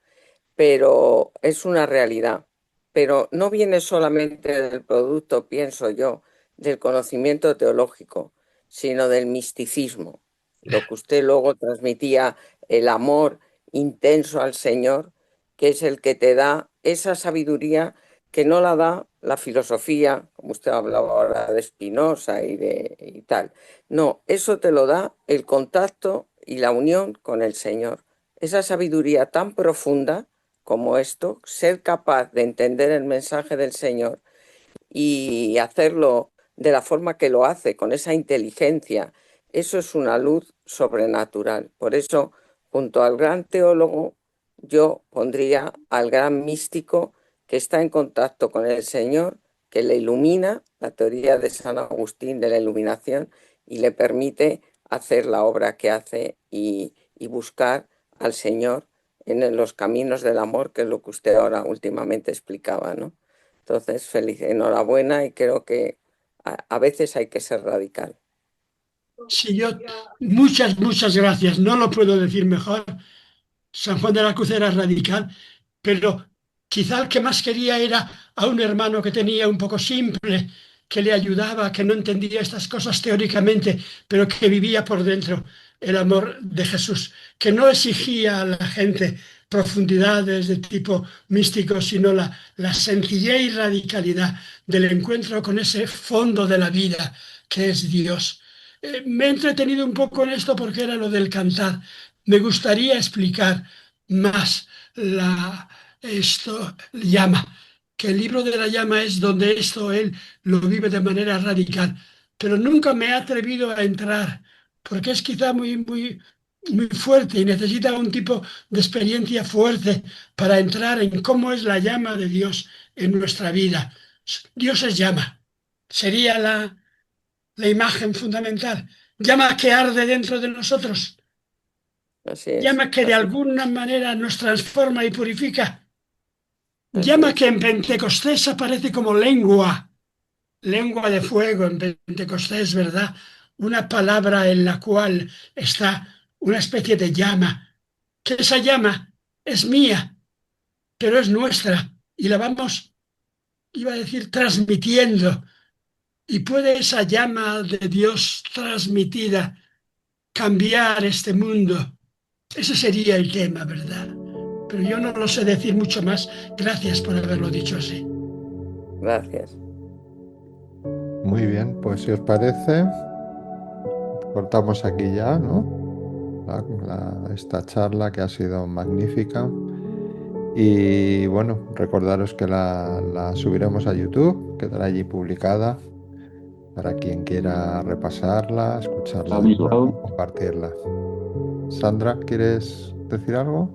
Pero es una realidad. Pero no viene solamente del producto, pienso yo, del conocimiento teológico, sino del misticismo, lo que usted luego transmitía, el amor intenso al Señor, que es el que te da esa sabiduría que no la da la filosofía, como usted hablaba ahora de Spinoza y tal. No, eso te lo da el contacto y la unión con el Señor. Esa sabiduría tan profunda como esto, ser capaz de entender el mensaje del Señor y hacerlo de la forma que lo hace, con esa inteligencia, eso es una luz sobrenatural. Por eso, junto al gran teólogo, yo pondría al gran místico que está en contacto con el Señor, que le ilumina, la teoría de San Agustín de la iluminación, y le permite hacer la obra que hace y buscar al Señor en los caminos del amor, que es lo que usted ahora últimamente explicaba, ¿no? Entonces, feliz, enhorabuena, y creo que a veces hay que ser radical. Sí, muchas gracias. No lo puedo decir mejor. San Juan de la Cruz era radical, pero quizá el que más quería era a un hermano que tenía un poco simple, que le ayudaba, que no entendía estas cosas teóricamente, pero que vivía por dentro el amor de Jesús, que no exigía a la gente profundidades de tipo místico, sino la sencillez y radicalidad del encuentro con ese fondo de la vida que es Dios. Me he entretenido un poco en esto porque era lo del cantar. Me gustaría explicar más esto llama, que el libro de la llama es donde esto él lo vive de manera radical, pero nunca me he atrevido a entrar porque es quizá muy fuerte y necesita un tipo de experiencia fuerte para entrar en cómo es la llama de Dios en nuestra vida. Dios es llama, sería la imagen fundamental, llama que arde dentro de nosotros. Así es, Llama que de así, alguna manera nos transforma y purifica. así Llama es, que en Pentecostés aparece como lengua, lengua de fuego en Pentecostés, ¿verdad? Una palabra en la cual está una especie de llama, que esa llama es mía, pero es nuestra y la vamos, iba a decir, transmitiendo. Y puede esa llama de Dios transmitida cambiar este mundo. Ese sería el tema, ¿verdad? Pero yo no lo sé decir mucho más. Gracias por haberlo dicho así. gracias. Muy bien, pues si os parece, cortamos aquí ya, ¿no? Esta charla que ha sido magnífica. Y bueno, recordaros que la subiremos a YouTube, quedará allí publicada para quien quiera repasarla, escucharla de nuevo, compartirla. Sandra, ¿quieres decir algo?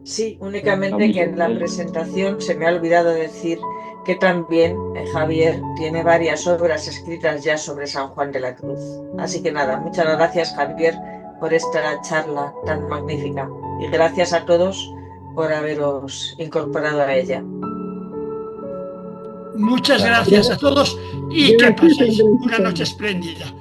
Sí, únicamente que en la presentación se me ha olvidado decir que también Javier tiene varias obras escritas ya sobre San Juan de la Cruz. Así que nada, muchas gracias Javier por esta charla tan magnífica y gracias a todos por haberos incorporado a ella. Muchas Claro. gracias a todos y que Gracias, paséis una Andresito. noche espléndida.